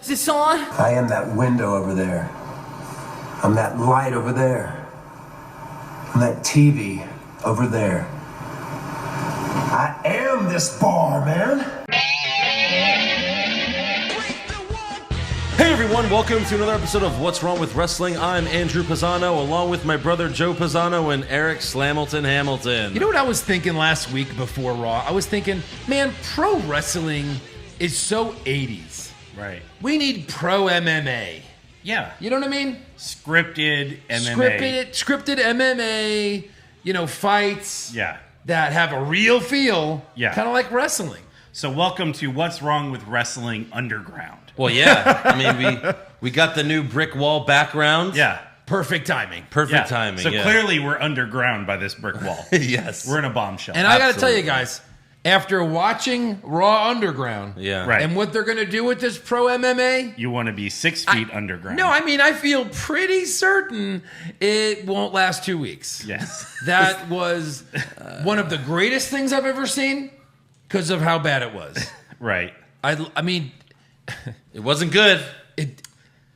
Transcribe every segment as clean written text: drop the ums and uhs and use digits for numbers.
this on? I am that window over there. I'm that light over there. I'm that TV over there. I am this bar, man. Hey everyone, welcome to another episode of What's Wrong with Wrestling. I'm Andrew Pisano, along with my brother Joe Pisano and Eric Slamilton Hamilton. You know what I was thinking last week before Raw? I was thinking, man, pro wrestling is so 80s. Right. We need pro MMA. Yeah. You know what I mean? Scripted MMA. Scripted MMA, you know, fights Yeah. that have a real feel. Yeah. Kind of like wrestling. So welcome to What's Wrong with Wrestling Underground. Well, yeah. I mean, we got the new brick wall background. Yeah. Perfect timing. Perfect timing. So clearly we're underground by this brick wall. Yes. We're in a bombshell. And I got to tell you guys, after watching Raw Underground Right. and what they're going to do with this pro MMA, You want to be 6 feet underground. no, I mean, I feel pretty certain it won't last 2 weeks. Yes. That was one of the greatest things I've ever seen because of how bad it was. Right. I mean, It wasn't good.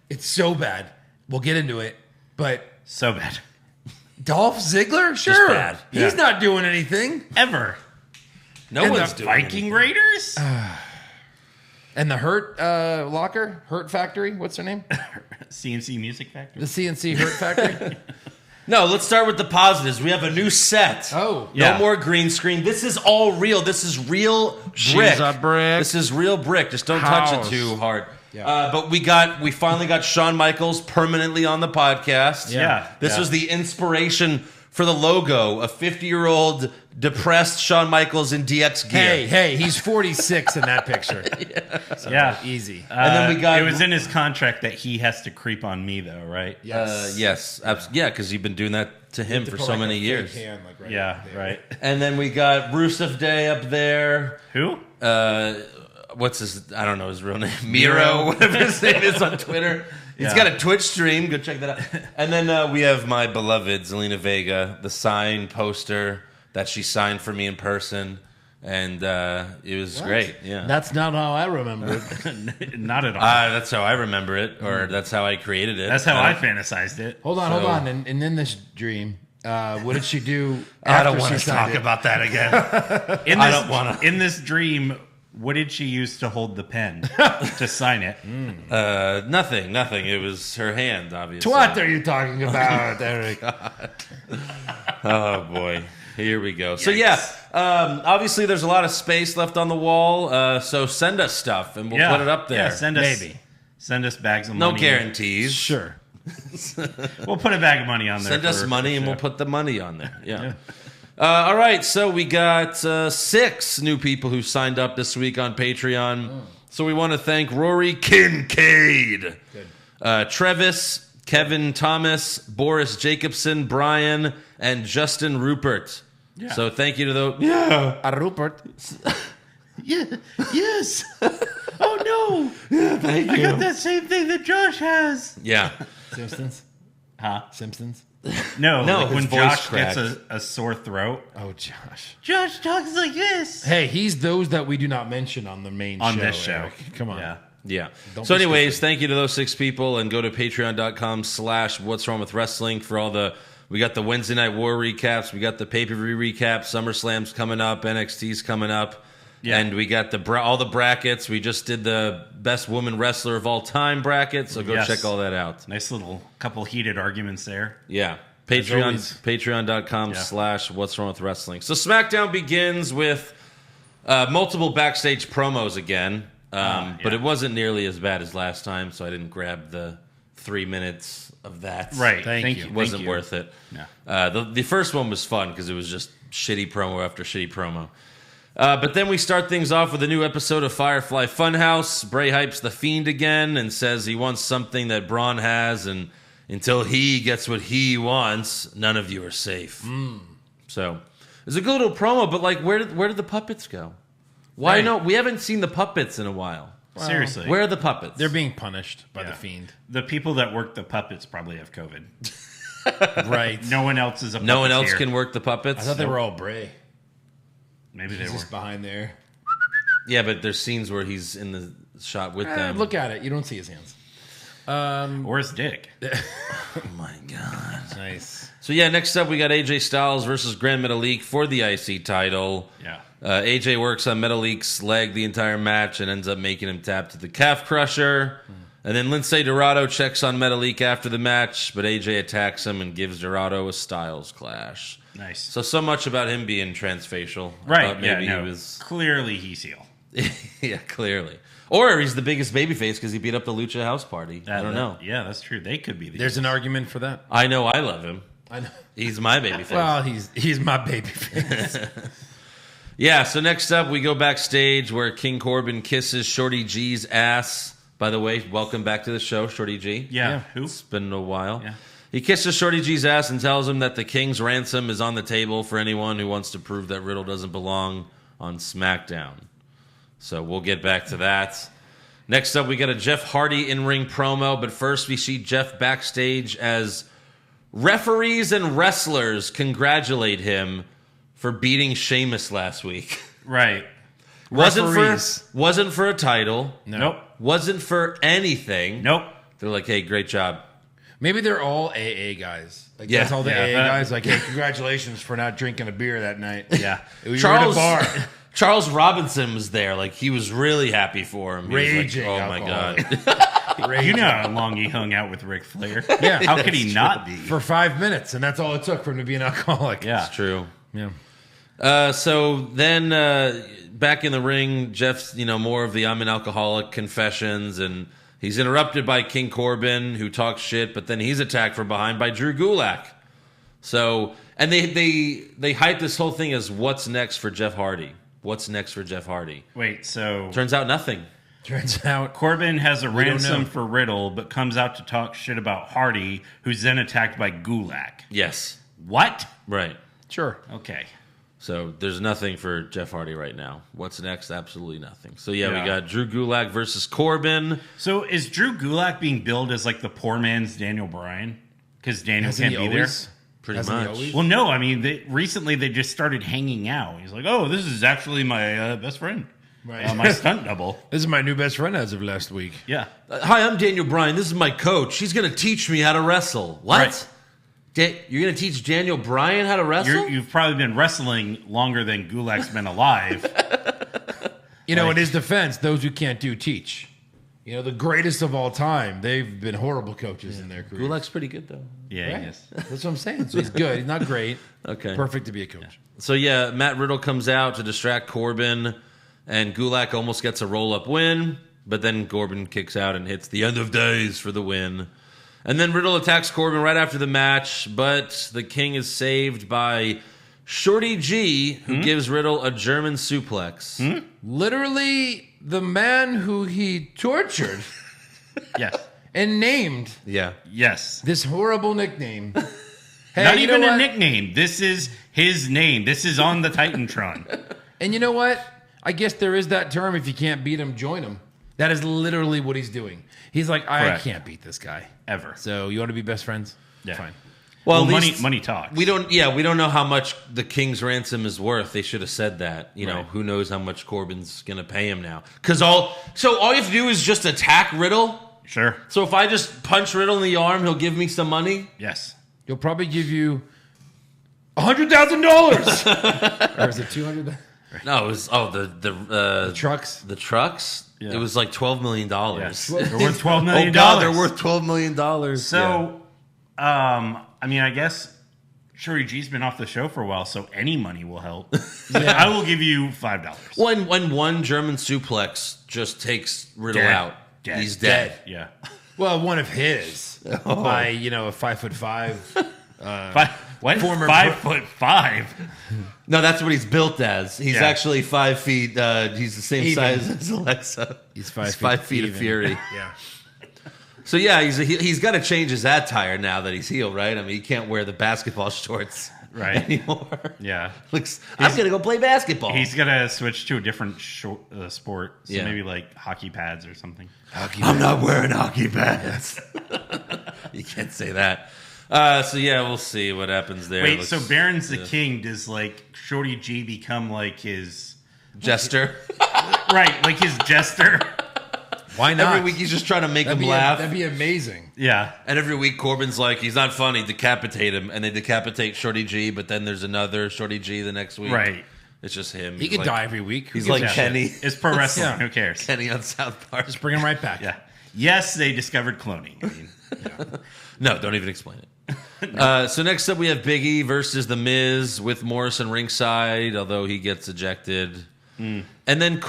it's so bad. We'll get into it, but So bad. Dolph Ziggler, sure, bad. he's Yeah. not doing anything. Ever. No And one's the doing Viking Raiders? And the Hurt Hurt Factory, what's their name? CNC Music Factory? The CNC Hurt Factory. No, let's start with the positives. We have a new set. Oh, No more green screen. This is all real. This is real brick. She's a brick. This is real brick. Just don't touch House. it too hard. Yeah. But we finally got Shawn Michaels permanently on the podcast. Yeah. This was the inspiration for the logo. A 50-year-old depressed Shawn Michaels in DX gear. Hey, he's 46 in that picture. So, Yeah. easy. And then we got- It was in his contract that he has to creep on me, though, right? Yes. Yeah, because you've been doing that to him for so many years. Yeah, right. And then we got Rusev Day up there. Who? What's his? I don't know his real name. Miro, whatever his name is on Twitter. He's Yeah. got a Twitch stream. Go check that out. And then we have my beloved Zelina Vega, the sign poster that she signed for me in person, and it was great. Yeah, That's not how I remember it. Not at all. that's how I remember it, or that's how I created it. That's how I fantasized it. Hold on. And in this dream, what did she do after I don't want she to signed talk it? about that again. I don't wanna. In this dream, what did she use to hold the pen to sign it? Nothing. It was her hand, obviously. What are you talking about, Eric? Oh boy, here we go. So yeah, obviously there's a lot of space left on the wall. So send us stuff and we'll put it up there. Yeah, send us Maybe. Send us bags of money. No guarantees. Sure. We'll put a bag of money on there. Send us for- money and for we'll put the money on there. Yeah. All right, so we got 6 new people who signed up this week on Patreon. So we want to thank Rory Kincaid, Trevis, Kevin Thomas, Boris Jacobson, Brian, and Justin Rupert. Yeah. So thank you to those. Yeah. Rupert. Yeah. Yes. Oh no. Yeah, thank I you. got that same thing that Josh has. Yeah. Simpsons? Huh? Simpsons? No. No, like his when voice Josh cracked. gets a sore throat. Oh, Josh. Josh talks like this. Hey, he's those that we do not mention on the main show. On this show. Eric. Come on. Yeah. Yeah. Don't So be anyways, stupid. thank you to those 6 people, and go to patreon.com/What's Wrong with Wrestling for all the, we got the Wednesday Night War recaps, we got the pay-per-view recap, SummerSlam's coming up, NXT's coming up, Yeah. and we got all the brackets. We just did the best woman wrestler of all time bracket, so go Yes. check all that out. Nice little couple heated arguments there. Yeah. always. Patreon.com/What's Wrong with Wrestling. So SmackDown begins with multiple backstage promos again. But it wasn't nearly as bad as last time, so I didn't grab the 3 minutes of that. Right. Thank you. It wasn't worth it. Yeah. The first one was fun because it was just shitty promo after shitty promo. But then we start things off with a new episode of Firefly Funhouse. Bray hypes the Fiend again and says he wants something that Braun has, and until he gets what he wants, none of you are safe. So it's a good little promo, but like, where did the puppets go? Why Right. no? We haven't seen the puppets in a while. Seriously. Where are the puppets? They're being punished by Yeah. the Fiend. The people that work the puppets probably have COVID. Right. No one else is a no one puppeteer. else can work the puppets. I thought they were all Bray. Maybe they He's were. just behind there. Yeah, but there's scenes where he's in the shot with them. Look at it. You don't see his hands. Or his dick. Oh my god. Nice. So yeah, next up we got AJ Styles versus Grand Metalik for the IC title. Yeah. AJ works on Metalik's leg the entire match and ends up making him tap to the calf crusher. And then Lindsay Dorado checks on Metalik after the match, but AJ attacks him and gives Dorado a Styles clash. Nice. So much about him being transfacial. I Right. thought maybe Yeah, no, he was. clearly he's heel. Yeah, clearly. Or he's the biggest babyface because he beat up the Lucha House Party. I don't know. Yeah, that's true. They could be the There's an argument for that. I know I love him. I know. He's my babyface. Well, he's my baby face. Yeah, so next up we go backstage where King Corbin kisses Shorty G's ass. By the way, welcome back to the show, Shorty G. Yeah. Who? It's been a while. Yeah. He kisses Shorty G's ass and tells him that the King's ransom is on the table for anyone who wants to prove that Riddle doesn't belong on SmackDown. So we'll get back to that. Next up, we got a Jeff Hardy in-ring promo, but first we see Jeff backstage as referees and wrestlers congratulate him for beating Sheamus last week. Right. Referees. Wasn't for a title. No. Nope. Wasn't for anything. Nope. They're like, hey, great job. Maybe they're all AA guys. Like, Yeah. that's all the Yeah, AA but- guys. Like, hey, congratulations for not drinking a beer that night. Yeah. We were Charles at a bar. Charles Robinson was there. Like, he was really happy for him. He was Raging like, oh, my alcoholic. God. You know how long he hung out with Ric Flair. Yeah. How could he not be? For 5 minutes, and that's all it took for him to be an alcoholic. Yeah. It's true. Yeah. So then back in the ring, Jeff's, more of the I'm an alcoholic confessions, and he's interrupted by King Corbin, who talks shit, but then he's attacked from behind by Drew Gulak. So, and they hype this whole thing as what's next for Jeff Hardy? What's next for Jeff Hardy? Wait, so Turns out nothing. Turns out Corbin has a don't ransom know. for Riddle, but comes out to talk shit about Hardy, who's then attacked by Gulak. Yes. What? Right. sure. Okay. So there's nothing for Jeff Hardy right now. What's next? Absolutely nothing. So yeah, Yeah. we got Drew Gulak versus Corbin. So is Drew Gulak being billed as like the poor man's Daniel Bryan? Because Daniel Hasn't can't he be always? there? Pretty Hasn't he much. always? Well, no. I mean, recently they just started hanging out. He's like, oh, this is actually my best friend. Right. My stunt double. This is my new best friend as of last week. Yeah. Hi, I'm Daniel Bryan. This is my coach. He's going to teach me how to wrestle. What? Right. You're going to teach Daniel Bryan how to wrestle? You've probably been wrestling longer than Gulak's been alive. In his defense, those who can't do teach. The greatest of all time, they've been horrible coaches in their career. Gulak's pretty good, though. Yeah, Right. he is. That's what I'm saying. So he's good. He's not great. Okay. Perfect to be a coach. So, yeah, Matt Riddle comes out to distract Corbin, and Gulak almost gets a roll-up win, but then Corbin kicks out and hits the end of days for the win. And then Riddle attacks Corbin right after the match, but the King is saved by Shorty G, who gives Riddle a German suplex. Literally, the man who he tortured Yes. and named Yeah. Yes. this horrible nickname. Hey, Not you even know a what? nickname. This is his name. This is on the Titantron. And you know what? I guess there is that term. If you can't beat him, join him. That is literally what he's doing. He's like, I Correct. can't beat this guy. Ever. So you want to be best friends? Yeah. Fine. Well, Well, at least money talks. we don't know how much the King's ransom is worth. They should have said that. Right. Who knows how much Corbin's going to pay him now? Because all you have to do is just attack Riddle. Sure. So if I just punch Riddle in the arm, he'll give me some money. Yes. He'll probably give you $100,000. Or is it 200? No, it was the Trucks. The trucks. Yeah. It was like $12 million. Yes. They're worth $12 Oh million. God, they're worth $12 million. So, I mean, I guess Shorty G's been off the show for a while, so any money will help. I will give you $5. When one German suplex just takes Riddle Dead. out, Dead. he's dead. Yeah. Well, one of his by a 5'5". What? Former 5'5". No, that's what he's built as. He's Yeah. actually 5 feet. He's the same Even. size as Alexa. He's 5 feet of even. fury. Yeah. So yeah, he's got to change his attire now that he's heel, right? I mean, he can't wear the basketball shorts Right. anymore. Yeah. I'm gonna go play basketball. He's going to switch to a different sport. So Yeah. maybe like hockey pads or something. I'm not wearing hockey pads. You can't say that. So yeah, we'll see what happens there. Wait, so Baron's the king. Does like Shorty G become like his Jester. right, like his jester? Why not? Every week he's just trying to make him laugh. That'd be amazing. Yeah. And every week Corbin's like, he's not funny, decapitate him. And they decapitate Shorty G, but then there's another Shorty G the next week. Right. It's just him. He could die every week. He's like Kenny. It's pro wrestling. Yeah. Who cares? Kenny on South Park. Just bring him right back. Yeah. Yes, they discovered cloning. I mean, No, don't even explain it. So next up we have Big E versus The Miz with Morrison ringside, although he gets ejected. And then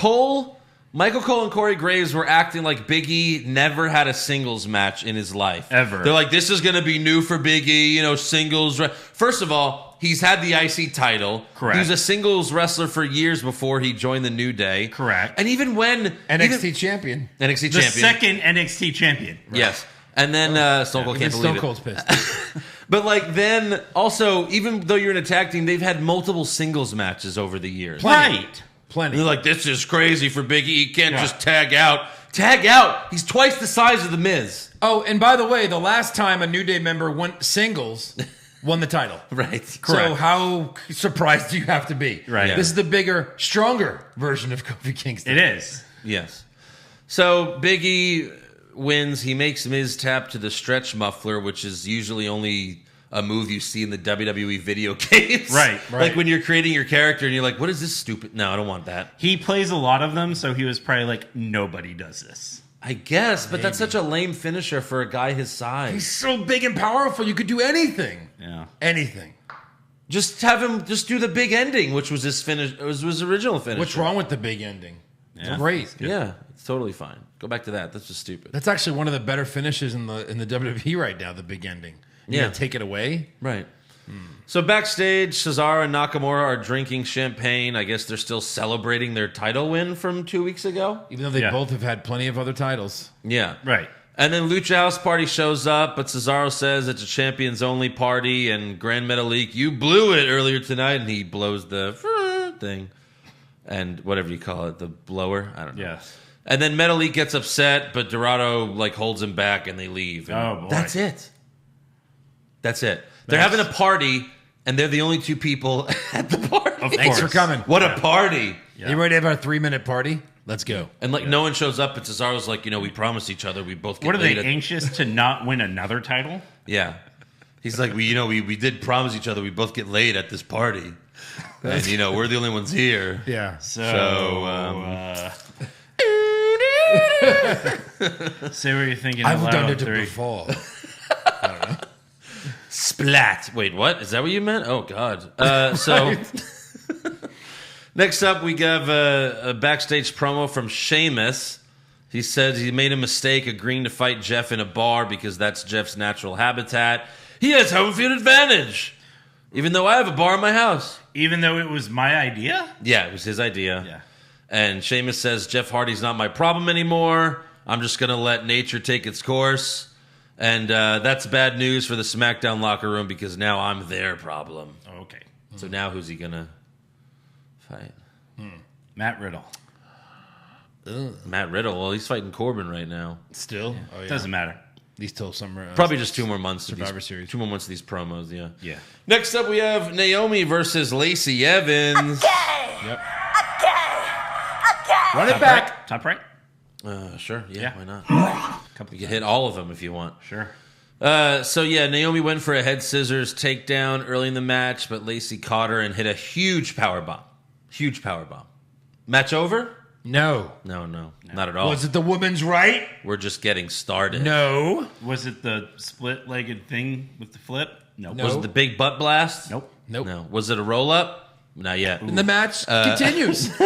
Michael Cole and Corey Graves were acting like Big E never had a singles match in his life. Ever. They're like, this is going to be new for Big E, singles. First of all, he's had the IC title. Correct. He was a singles wrestler for years before he joined the New Day. Correct. And even when... NXT champion. NXT the champion. second NXT champion. Yes. And then Stone Cold can't believe Stone Cold's it. pissed. But then also, even though you're in a tag team, they've had multiple singles matches over the years. Right. Plenty. And they're like, this is crazy for Big E. He can't just tag out. Tag out. He's twice the size of The Miz. Oh, and by the way, the last time a New Day member won singles, won the title. Right. So how surprised do you have to be? Right. Yeah. This is the bigger, stronger version of Kofi Kingston. It is. Yes. So Big E wins. He makes Miz tap to the stretch muffler, which is usually only a move you see in the WWE video games. Right. Like when you're creating your character and you're like, what is this stupid? No, I don't want that. He plays a lot of them, so he was probably like, nobody does this. I guess, but that's such a lame finisher for a guy his size. He's so big and powerful, you could do anything. Yeah. Anything. Just have him just do the big ending, which was his finish. It was his original finish. What's wrong with the big ending? It's Yeah. great. Yeah, it's totally fine. Go back to that. That's just stupid. That's actually one of the better finishes in the WWE right now, the big ending. You Yeah. gotta take it away. Right. So backstage, Cesaro and Nakamura are drinking champagne. I guess they're still celebrating their title win from 2 weeks ago. Even though they Yeah. both have had plenty of other titles. Yeah. Right. And then Lucha House Party shows up, but Cesaro says it's a champions only party. And Grand Metalik, you blew it earlier tonight, and he blows the thing, and whatever you call it, the blower. I don't know. Yes. And then Metalik gets upset, but Dorado holds him back, and they leave. And Oh, boy. that's it. That's it. They're having a party, and they're the only two people at the party. Of Thanks for course. coming. What a party! Yeah. You ready to have our 3-minute party? Let's go. And no one shows up, but Cesaro's like, we promised each other we both get What are they, laid at- anxious to not win another title? Yeah. He's like, we did promise each other we both get laid at this party. And, we're the only ones here. Yeah. So, say what you're thinking. I've out done loud, it three. before. Splat. Wait, what? Is that what you meant? Oh, God. So next up, we have a backstage promo from Sheamus. He says he made a mistake agreeing to fight Jeff in a bar because that's Jeff's natural habitat. He has home field advantage, even though I have a bar in my house. Even though it was my idea? Yeah, it was his idea. Yeah. And Sheamus says, Jeff Hardy's not my problem anymore. I'm just going to let nature take its course. And that's bad news for the SmackDown locker room because now I'm their problem. Okay. So now who's he going to fight? Matt Riddle. Matt Riddle. Well, he's fighting Corbin right now. Still? Oh, yeah. Doesn't matter. These till summer. Probably just 2 more months. Survivor Series. 2 more months of these promos, yeah. Yeah. Next up, we have Naomi versus Lacey Evans. Yep. Run it Top back. right? Top right? Sure, yeah, Yeah. why not? You can hit all of them if you want. Sure. Naomi went for a head scissors takedown early in the match, but Lacey caught her and hit a huge power bomb. Huge power bomb. Match over? No. No, not at all. Was it the woman's right? We're just getting started. No. Was it the split-legged thing with the flip? Nope. No. Was it the big butt blast? Nope. Nope. No. Was it a roll up? Not yet. And the match continues.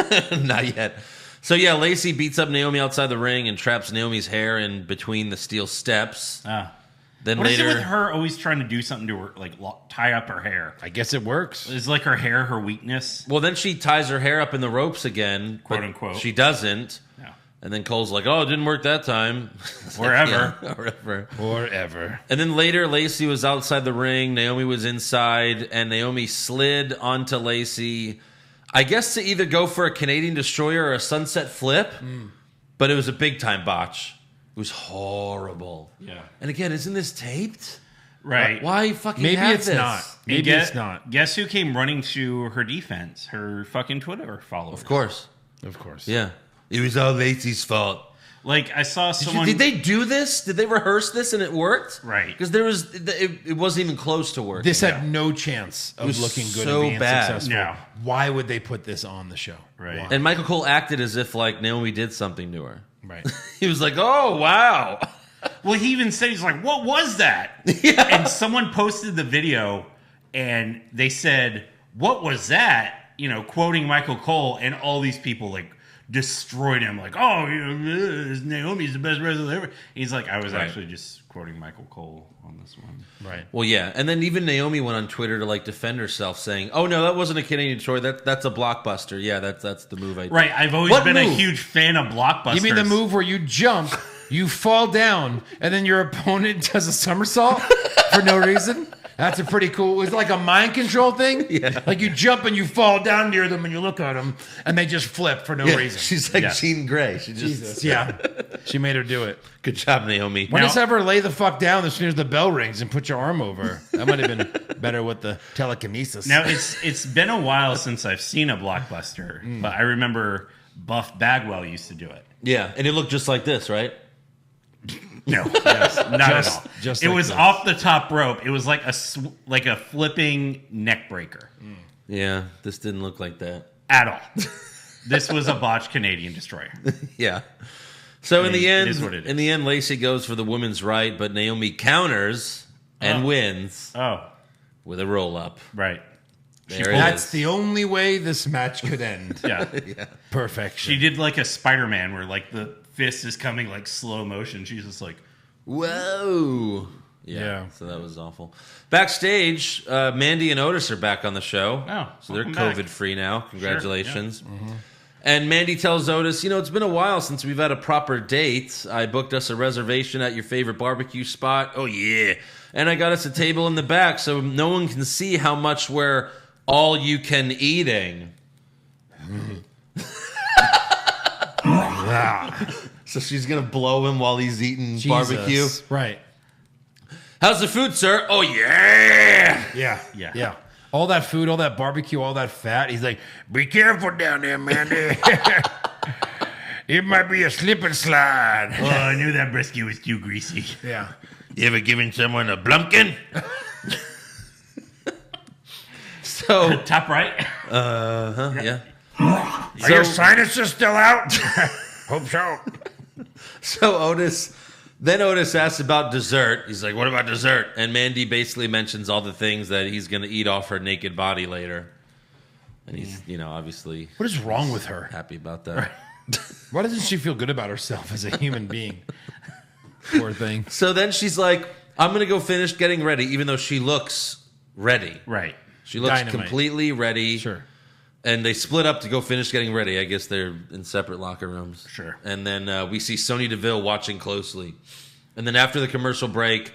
Not yet. So Lacey beats up Naomi outside the ring and traps Naomi's hair in between the steel steps. Then What is later, it with her always trying to do something to her, like tie up her hair? I guess it works. Is like her hair her weakness? well, then she ties her hair up in the ropes again, Quote but unquote. She doesn't. No. And then Cole's like, "Oh, it didn't work that time." Wherever. Wherever. Forever. And then later, Lacey was outside the ring. Naomi was inside, and Naomi slid onto Lacey. I guess to either go for a Canadian Destroyer or a Sunset Flip, but it was a big time botch. It was horrible. Yeah. And again, isn't this taped? Right. Why fucking Maybe have it's this? not. Maybe guess, it's not. Guess who came running to her defense? Her fucking Twitter followers. Of course. Of course. Yeah. It was all Lacey's fault. Like, I saw someone... Did they do this? Did they rehearse this and it worked? Right. Because it wasn't even close to working. This had no chance of looking good so and being bad. successful. No. Why would they put this on the show? Right. Why? And Michael Cole acted as if like Naomi did something to her. Right. He was like, "Oh wow." Well, he even said, he's like, what was that? Yeah. And someone posted the video, and they said, what was that? You know, quoting Michael Cole, and all these people, like, destroyed him. Like, oh, Naomi's the best wrestler ever. He's like, I was actually just quoting Michael Cole on this one. Right. Well, yeah, and then even Naomi went on Twitter to like defend herself, saying, "Oh no, that wasn't a Canadian destroyer. That's a blockbuster. Yeah, that's the move I did." Right. I've always been a huge fan of blockbusters. You mean the move where you jump, you fall down, and then your opponent does a somersault for no reason? That's a pretty cool. It's like a mind control thing. Yeah. Like you jump and you fall down near them and you look at them and they just flip for no reason. She's like Yeah. Jean Grey. She just Jesus. Yeah. She made her do it. Good job, Naomi. Why just have her lay the fuck down as soon as the bell rings and put your arm over? That might have been better with the telekinesis. Now, it's been a while since I've seen a blockbuster, but I remember Buff Bagwell used to do it. Yeah, and it looked just like this, right? No, not at all. just it like was this. off the top rope. It was like a flipping neck breaker. Yeah, this didn't look like that. At all. This was a botched Canadian destroyer. Yeah. So in mean, the end, it is what it is. in the end, Lacey goes for the women's right, but Naomi counters and wins Oh, with a roll up. right. There it That's is. the only way this match could end. Yeah. Perfection. She did like a Spider-Man where like the fist is coming like slow motion. She's just like, Whoa. Yeah. So that was awful. Backstage, Mandy and Otis are back on the show. Oh, so they're welcome back. COVID free now. Congratulations. Mm-hmm. And Mandy tells Otis, it's been a while since we've had a proper date. I booked us a reservation at your favorite barbecue spot. Oh, yeah. And I got us a table in the back so no one can see how much we're all you can eating. So she's going to blow him while he's eating barbecue. Right. How's the food, sir? Oh, yeah. Yeah. Yeah. Yeah. All that food, all that barbecue, all that fat. He's like, be careful down there, Mandy. It might be a slip and slide. oh, I knew that brisket was too greasy. Yeah. You ever given someone a blumpkin? So, Top right. yeah. Are your sinuses still out? Hope so. So Otis asks about dessert. He's like, what about dessert? And Mandy basically mentions all the things that he's going to eat off her naked body later. And he's, obviously What is wrong with her? happy about that. Why doesn't she feel good about herself as a human being? Poor thing. So then she's like, I'm going to go finish getting ready, even though she looks ready. Right. She looks Dynamite. completely ready. Sure. And they split up to go finish getting ready. I guess they're in separate locker rooms. Sure. And then we see Sonya Deville watching closely. And then after the commercial break,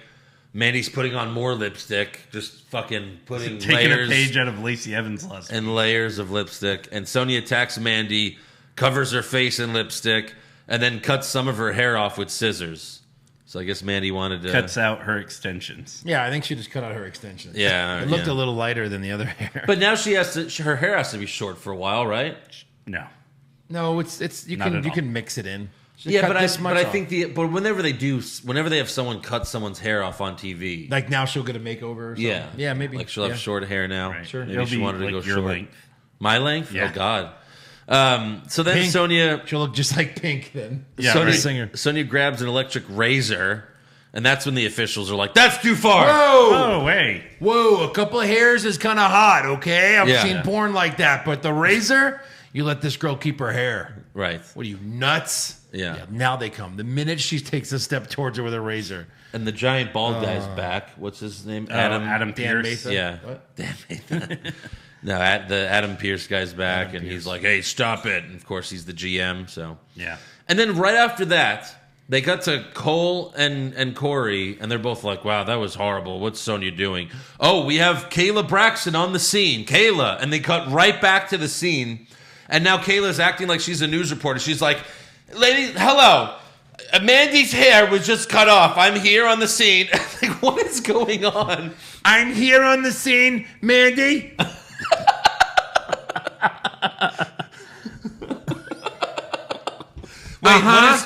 Mandy's putting on more lipstick, just fucking putting Taking layers a page out of Lacey Evans' lesson. and layers of lipstick. And Sonya attacks Mandy, covers her face in lipstick, and then cuts some of her hair off with scissors. So I guess Mandy wanted to... Cuts out her extensions. Yeah, I think she just cut out her extensions. Yeah, It looked yeah. a little lighter than the other hair. But now her hair has to be short for a while, right? No. No, it's you Not can at you all. can mix it in. Just Yeah, cut but this much I off. think whenever they have someone cut someone's hair off on TV, like now she'll get a makeover. Or something. yeah, Yeah, maybe. like she'll have short hair now. Right. Sure. Maybe It'll she be wanted to like go your short. length. My length? Yeah. Oh God. So then Pink. Sonya She'll look just like Pink then. Yeah, Sonya right. Singer. Sonya grabs an electric razor, and that's when the officials are like, "That's too far." Whoa! Oh, hey. Whoa, a couple of hairs is kind of hot, okay? I've Yeah. seen porn like that, but the razor, you let this girl keep her hair. Right. What are you, nuts? Yeah. Now they come. The minute she takes a step towards her with a razor. And the giant bald guy's back. What's his name? Adam Dan Pierce. Mesa? Yeah. What? Damn it. No, the Adam Pierce guy's back, and he's like, "Hey, stop it!" And of course, he's the GM. So Yeah. And then right after that, they got to Cole and Corey, and they're both like, "Wow, that was horrible. What's Sonya doing?" Oh, we have Kayla Braxton on the scene. Kayla. And they cut right back to the scene. And now Kayla's acting like she's a news reporter. She's like, "Lady, hello. Mandy's hair was just cut off. I'm here on the scene." Like, what is going on? I'm here on the scene, Mandy.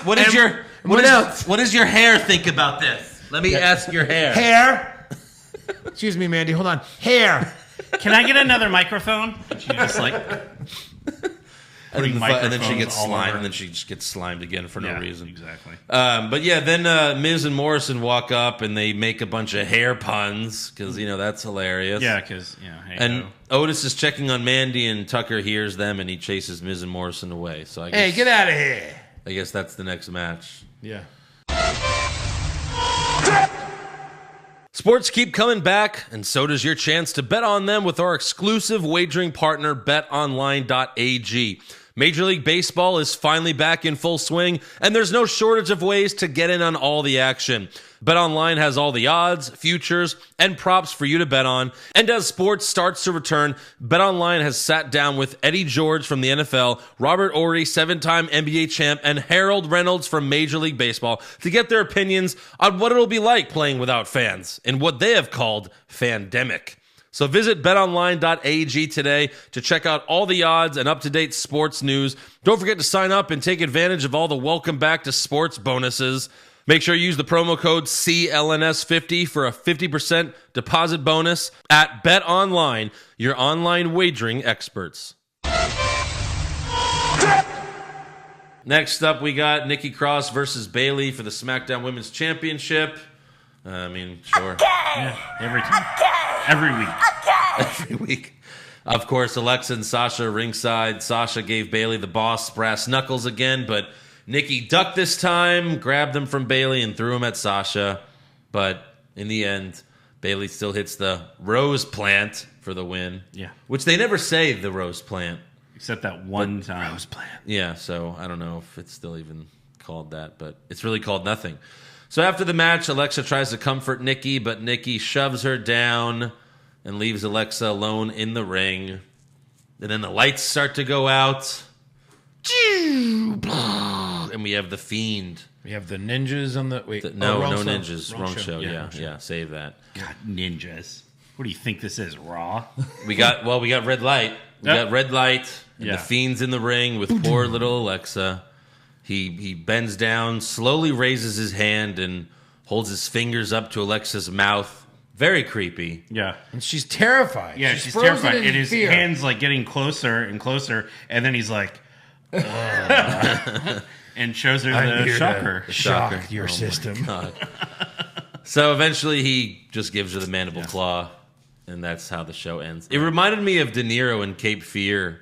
what does your hair think about this? Let me ask your hair. Hair. Excuse me, Mandy. Hold on. Hair. Can I get another microphone? She just like And then she gets all slimed, over. and then she just gets slimed again for no reason. Exactly. But yeah, then Miz and Morrison walk up and they make a bunch of hair puns because that's hilarious. Yeah, because and Otis is checking on Mandy, and Tucker hears them, and he chases Miz and Morrison away. So I guess, Hey, get out of here. I guess that's the next match. Yeah. Sports keep coming back, and so does your chance to bet on them with our exclusive wagering partner, betonline.ag. Major League Baseball is finally back in full swing, and there's no shortage of ways to get in on all the action. BetOnline has all the odds, futures, and props for you to bet on. And as sports starts to return, BetOnline has sat down with Eddie George from the NFL, Robert Ory, 7-time NBA champ, and Harold Reynolds from Major League Baseball to get their opinions on what it'll be like playing without fans in what they have called Fandemic. So visit betonline.ag today to check out all the odds and up-to-date sports news. Don't forget to sign up and take advantage of all the welcome back to sports bonuses. Make sure you use the promo code CLNS50 for a 50% deposit bonus at BetOnline, your online wagering experts. Next up, we got Nikki Cross versus Bayley for the SmackDown Women's Championship. Sure. Yeah, every time. Every week. Every week. Of course, Alexa and Sasha ringside. Sasha gave Bayley the boss brass knuckles again, but Nikki ducked this time, grabbed them from Bayley, and threw them at Sasha. But in the end, Bayley still hits the rose plant for the win. Yeah. Which they never say the rose plant. Except that one time. Rose plant. Yeah, so I don't know if it's still even called that, but it's really called nothing. So after the match, Alexa tries to comfort Nikki, but Nikki shoves her down and leaves Alexa alone in the ring. And then the lights start to go out. And we have the Fiend. We have the ninjas on the... Wait. No wrong show. ninjas. Wrong show. Yeah, Yeah, wrong show. yeah, save that. God, ninjas. What do you think this is, Raw? We got red light. We Yep. got red light. And Yeah. the Fiend's in the ring with poor little Alexa. He bends down, slowly raises his hand, and holds his fingers up to Alexa's mouth. Very creepy. Yeah. And she's terrified. Yeah, she's frozen terrified. in And his fear. hands like getting closer and closer, and then he's like, and shows her I'm the here shocker. to shock your my system. God. So eventually he just gives her the mandible claw, and that's how the show ends. It reminded me of De Niro in Cape Fear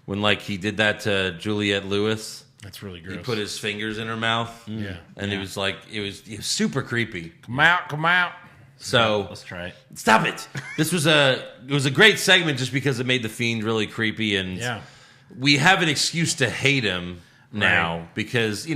when he did that to Juliette Lewis. That's really gross. He put his fingers in her mouth. Yeah. And it was super creepy. Come out. So Let's try it. stop it. It was a great segment just because it made the Fiend really creepy, and Yeah. we have an excuse to hate him now Right. because,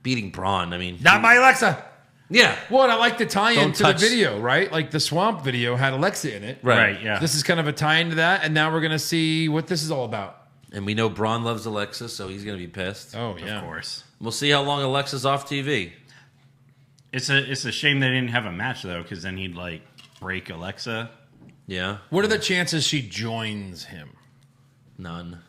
beating Braun, Not my Alexa. yeah. What? I like the tie-in Don't to touch- the video, right? Like the Swamp video had Alexa in it. Right, yeah. This is kind of a tie-in to that, and now we're going to see what this is all about. And we know Braun loves Alexa, so he's going to be pissed. Oh, yeah. Of course. We'll see how long Alexa's off TV. It's a shame they didn't have a match, though, because then he'd, break Alexa. Yeah? What are the chances she joins him? None.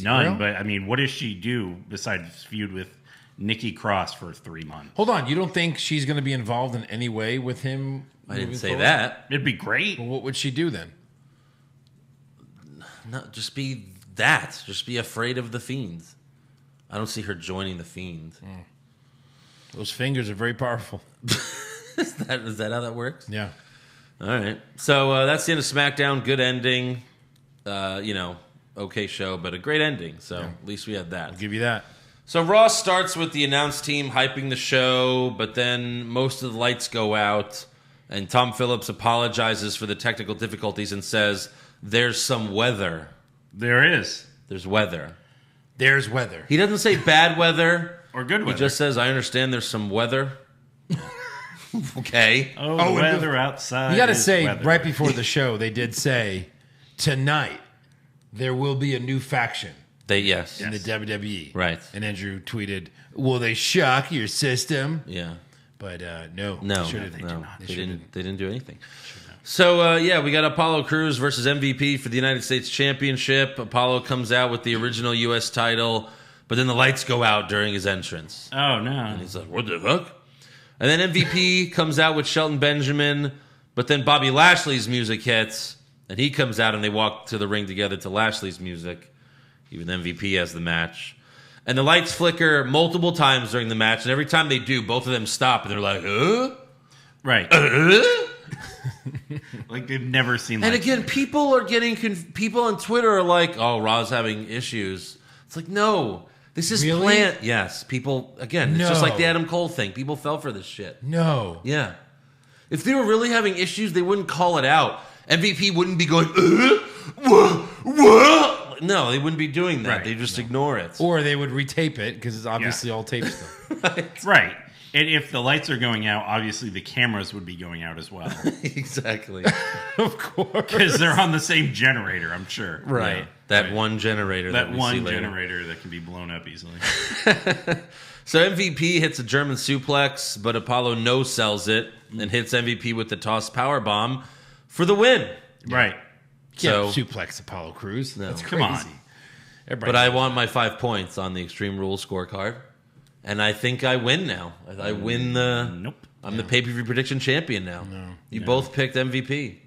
None, but, what does she do besides feud with Nikki Cross for 3 months? Hold on. You don't think she's going to be involved in any way with him? I didn't moving say forward? that. It'd be great. Well, what would she do then? No, just be that. Just be afraid of the Fiend. I don't see her joining the Fiend. Those fingers are very powerful. Is that how that works? Yeah. All right. So that's the end of SmackDown. Good ending. Okay show, but a great ending. So at least we had that. I'll give you that. So Raw starts with the announce team hyping the show, but then most of the lights go out, and Tom Phillips apologizes for the technical difficulties and says, "There's some weather. There is. There's weather." There's weather. He doesn't say bad weather. Or good He weather. just says, "I understand there's some weather." Okay. Oh, Oh, the and weather outside. You got to is say, weather. right before the show, they did say, tonight, there will be a new faction Yes. in the WWE. Right. And Andrew tweeted, will they shock your system? Yeah. But no. No, They shouldn't. they didn't do anything. So we got Apollo Crews versus MVP for the United States Championship. Apollo comes out with the original U.S. title. But then the lights go out during his entrance. Oh, no. And he's like, what the fuck? And then MVP comes out with Shelton Benjamin, but then Bobby Lashley's music hits, and he comes out and they walk to the ring together to Lashley's music. Even MVP has the match. And the lights flicker multiple times during the match, and every time they do, both of them stop, and they're like, Right. Like they've never seen And lights. again, people are getting... people on Twitter are like, oh, Raw's having issues. It's like, no. This is Really? planned. Yes, people... Again, it's just like the Adam Cole thing. People fell for this shit. No. Yeah. If they were really having issues, they wouldn't call it out. MVP wouldn't be going, what? No, they wouldn't be doing that. Right. They just ignore it. Or they would retape it because it's obviously all tape stuff. Right. And if the lights are going out, obviously the cameras would be going out as well. Exactly. Of course. Because they're on the same generator, I'm sure. Right. Yeah. That one generator. That we one see later. generator that can be blown up easily. So MVP hits a German suplex, but Apollo no-sells it and hits MVP with the toss powerbomb for the win. Right. Can't So- suplex Apollo Crews. No. That's Come crazy. on. Everybody But I knows. want my 5 points on the Extreme Rules scorecard. And I think I win now. I win the... Nope. I'm the pay-per-view prediction champion now. You both picked MVP.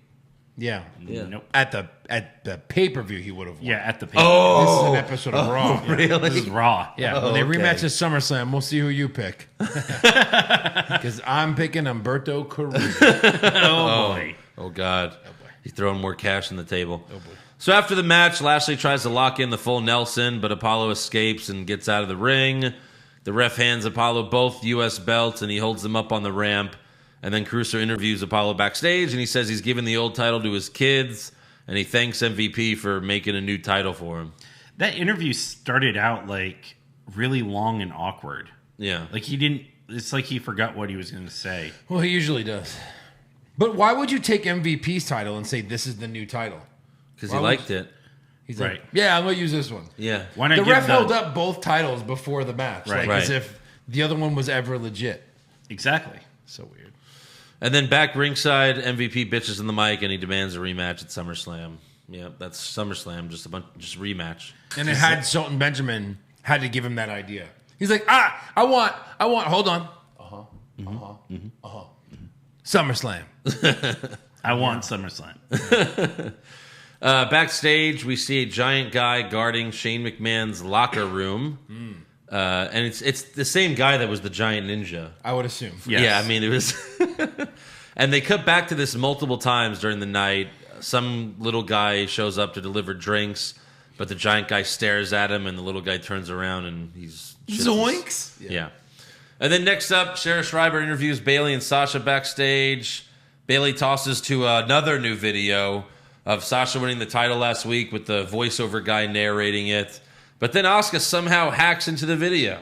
Yeah. Yeah. Nope. At the pay-per-view, he would have won. Yeah, at the This is an episode of Raw. Yeah. Really? This is Raw. Yeah, when they okay. rematch at SummerSlam, we'll see who you pick. Because I'm picking Humberto Carrillo. Oh, boy. Oh, God. He's throwing more cash on the table. Oh, boy. So after the match, Lashley tries to lock in the full Nelson, but Apollo escapes and gets out of the ring. The ref hands Apollo both U.S. belts, and he holds them up on the ramp. And then Caruso interviews Apollo backstage, and he says he's giving the old title to his kids, and he thanks MVP for making a new title for him. That interview started out like really long and awkward. Yeah. Like he didn't. It's like he forgot what he was going to say. Well, he usually does. But why would you take MVP's title and say this is the new title? Because he Why liked would- it. He's Right. like, yeah, I'm going to use this one. Yeah. Why not The give ref held up both titles before the match. Right. Like as Right. if the other one was ever legit. Exactly. So weird. And then back ringside, MVP bitches in the mic, and he demands a rematch at SummerSlam. Yeah, that's SummerSlam, just rematch. And it had Shelton Benjamin had to give him that idea. He's like, I want, hold on. SummerSlam. I want SummerSlam. Backstage, we see a giant guy guarding Shane McMahon's locker room. And it's the same guy that was the giant ninja. I would assume. Yes. Yeah, I mean, it was... And they cut back to this multiple times during the night. Some little guy shows up to deliver drinks, but the giant guy stares at him, and the little guy turns around, and he's... Zoinks. Yeah. And then next up, Sarah Schreiber interviews Bayley and Sasha backstage. Bayley tosses to another new video of Sasha winning the title last week with the voiceover guy narrating it. But then Asuka somehow hacks into the video.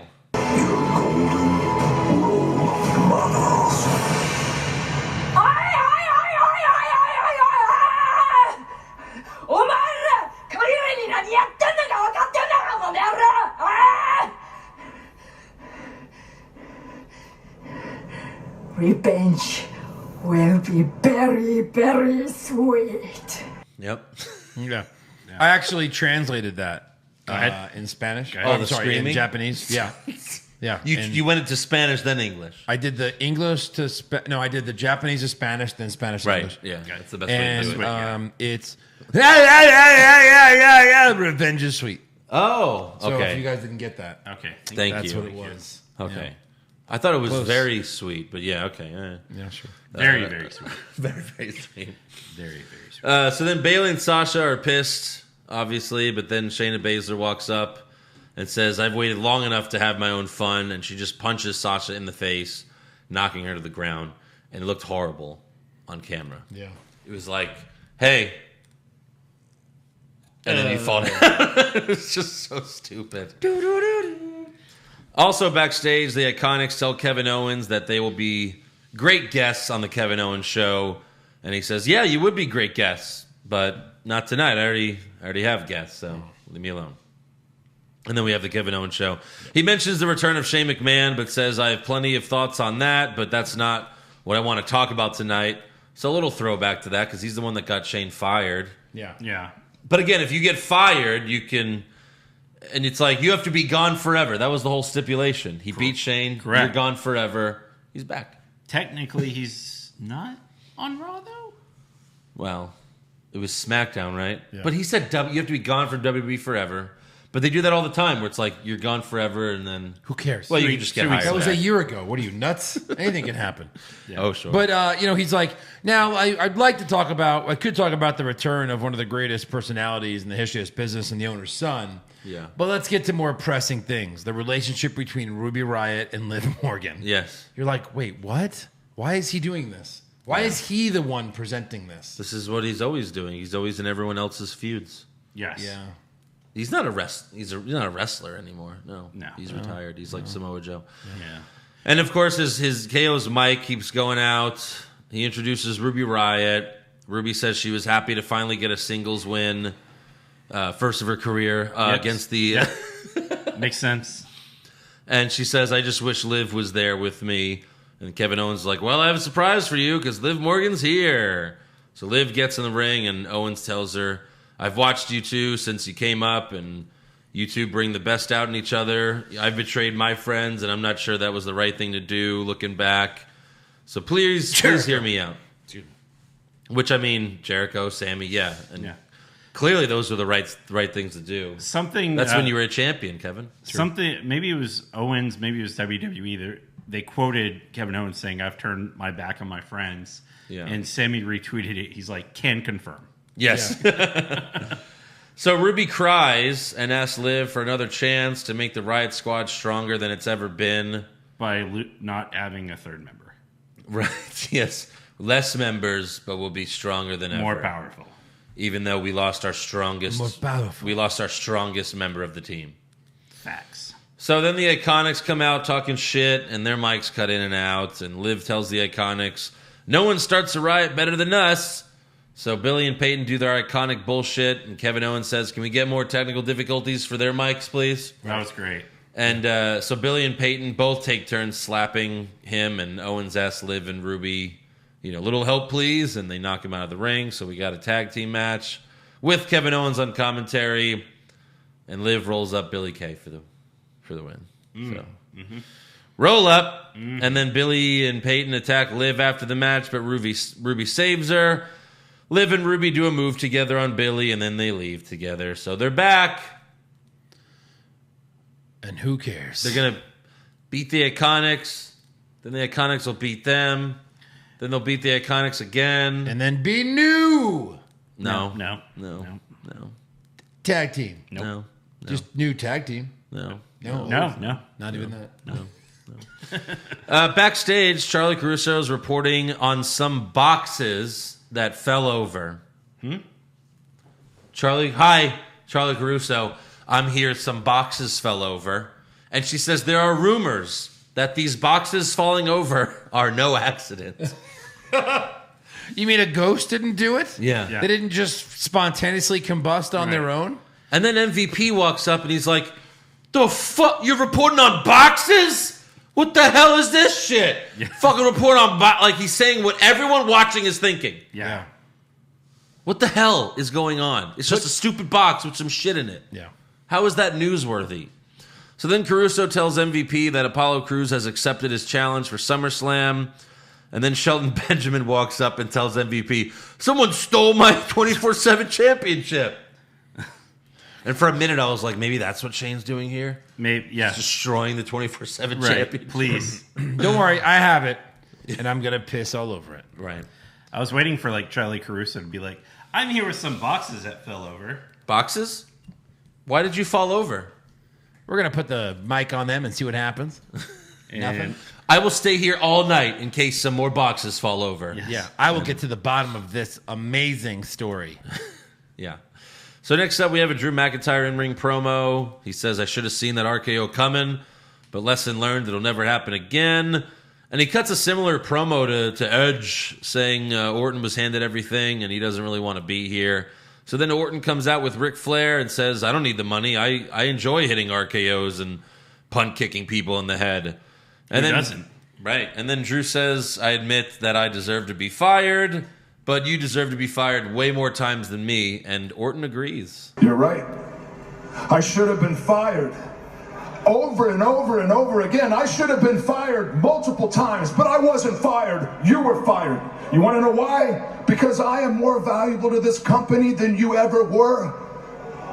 Revenge will be very, very sweet. Yep. Yeah. I actually translated that ahead. in Spanish. Oh, I'm the sorry, screaming? in Japanese. Yeah. Yeah. And You went into Spanish, then English. I did the English to I did the Japanese to Spanish, then Spanish to Right. English. Yeah, that's the best way to And do it. it's yeah, revenge is sweet. Oh, So if you okay. guys didn't get that, Okay. Thank that's you. what it was. Okay. I thought it was Close. very sweet, but yeah, okay. Yeah, sure. Very, very sweet. Very, very sweet. Very, very sweet. So then Bayley and Sasha are pissed, obviously, but then Shayna Baszler walks up and says, I've waited long enough to have my own fun, and she just punches Sasha in the face, knocking her to the ground, and it looked horrible on camera. Yeah. It was like, hey, and then you fall down. It was just so stupid. Also backstage, the Iconics tell Kevin Owens that they will be great guests on the Kevin Owens show. And he says, yeah, you would be great guests, but not tonight. I already have guests, so leave me alone. And then we have the Kevin Owens show. He mentions the return of Shane McMahon, but says, I have plenty of thoughts on that, but that's not what I want to talk about tonight. So a little throwback to that, because he's the one that got Shane fired. Yeah. Yeah. But again, if you get fired, you can And it's like, you have to be gone forever. That was the whole stipulation. He beat Shane. Correct. You're gone forever. He's back. Technically, he's not on Raw, though? Well, it was SmackDown, right? Yeah. But he said you have to be gone from WWE forever. But they do that all the time, where it's like, you're gone forever, and then... Who cares? Well, you can just get hired. That was back. a year ago. What are you, nuts? Anything can happen. Oh, sure. But, he's like, now I'd like to talk about, I could talk about the return of one of the greatest personalities in the history of this business and the owner's son. Yeah. But let's get to more pressing things. The relationship between Ruby Riott and Liv Morgan. Yes. You're like, wait, what? Why is he doing this? Why is he the one presenting this? This is what he's always doing. He's always in everyone else's feuds. Yes. Yeah. He's not a he's not a wrestler anymore. No. No. He's retired. He's like Samoa Joe. Yeah. And of course, his KO's mic keeps going out. He introduces Ruby Riott. Ruby says she was happy to finally get a singles win, first of her career against the. Makes sense. And she says, "I just wish Liv was there with me." And Kevin Owens is like, "Well, I have a surprise for you because Liv Morgan's here." So Liv gets in the ring, and Owens tells her, "I've watched you two since you came up, and you two bring the best out in each other. I've betrayed my friends, and I'm not sure that was the right thing to do looking back. So please hear me out." Which, I mean, Jericho, Sammy, yeah. And clearly those were the right things to do. That's when you were a champion, Kevin. Something, maybe it was Owens, maybe it was WWE. They quoted Kevin Owens saying, "I've turned my back on my friends." Yeah. And Sammy retweeted it. He's like, "Can confirm." Yes. Yeah. So Ruby cries and asks Liv for another chance to make the Riot Squad stronger than it's ever been. By not adding a third member. Right, yes. Less members, but we'll be stronger than ever. More powerful. Even though we lost our strongest... More powerful. We lost our strongest member of the team. Facts. So then the Iconics come out talking shit, and their mics cut in and out, and Liv tells the Iconics, "No one starts a riot better than us." So Billy and Peyton do their iconic bullshit, and Kevin Owens says, "Can we get more technical difficulties for their mics, please?" That was great. And so Billy and Peyton both take turns slapping him, and Owens asks Liv and Ruby, "Little help, please," and they knock him out of the ring. So we got a tag team match with Kevin Owens on commentary, and Liv rolls up Billy Kay for the win. So roll up, and then Billy and Peyton attack Liv after the match, but Ruby saves her. Liv and Ruby do a move together on Billy, and then they leave together. So they're back. And who cares? They're going to beat the Iconics. Then the Iconics will beat them. Then they'll beat the Iconics again. And then be new. No. Tag team. No. Just new tag team. No. No. Not even that. No. Backstage, Charlie Caruso is reporting on some boxes that fell over. Charlie Caruso. I'm here. Some boxes fell over. And she says there are rumors that these boxes falling over are no accident. You mean a ghost didn't do it? Yeah. They didn't just spontaneously combust on their own? And then MVP walks up and he's like, "The fuck? You're reporting on boxes? What the hell is this shit?" Fucking report on like he's saying what everyone watching is thinking. Yeah. What the hell is going on? It's just a stupid box with some shit in it. Yeah. How is that newsworthy? So then Caruso tells MVP that Apollo Crews has accepted his challenge for SummerSlam. And then Shelton Benjamin walks up and tells MVP, "Someone stole my 24/7 championship." And for a minute, I was like, maybe that's what Shane's doing here? Maybe, yeah. Destroying the 24/7 championship. Please. Don't worry, I have it. And I'm going to piss all over it. Right. I was waiting for Charlie Caruso to be like, "I'm here with some boxes that fell over." Boxes? Why did you fall over? We're going to put the mic on them and see what happens. Nothing. I will stay here all night in case some more boxes fall over. Yeah, I will get to the bottom of this amazing story. Yeah. So next up, we have a Drew McIntyre in-ring promo. He says, "I should have seen that RKO coming, but lesson learned, it'll never happen again." And he cuts a similar promo to Edge, saying Orton was handed everything and he doesn't really want to be here. So then Orton comes out with Ric Flair and says, "I don't need the money. I enjoy hitting RKOs and punt-kicking people in the head." And Who then, doesn't? Right. And then Drew says, "I admit that I deserve to be fired, but you deserve to be fired way more times than me." And Orton agrees. You're right. I should have been fired. Over and over and over again. I should have been fired multiple times, but I wasn't fired. You were fired. You want to know why? Because I am more valuable to this company than you ever were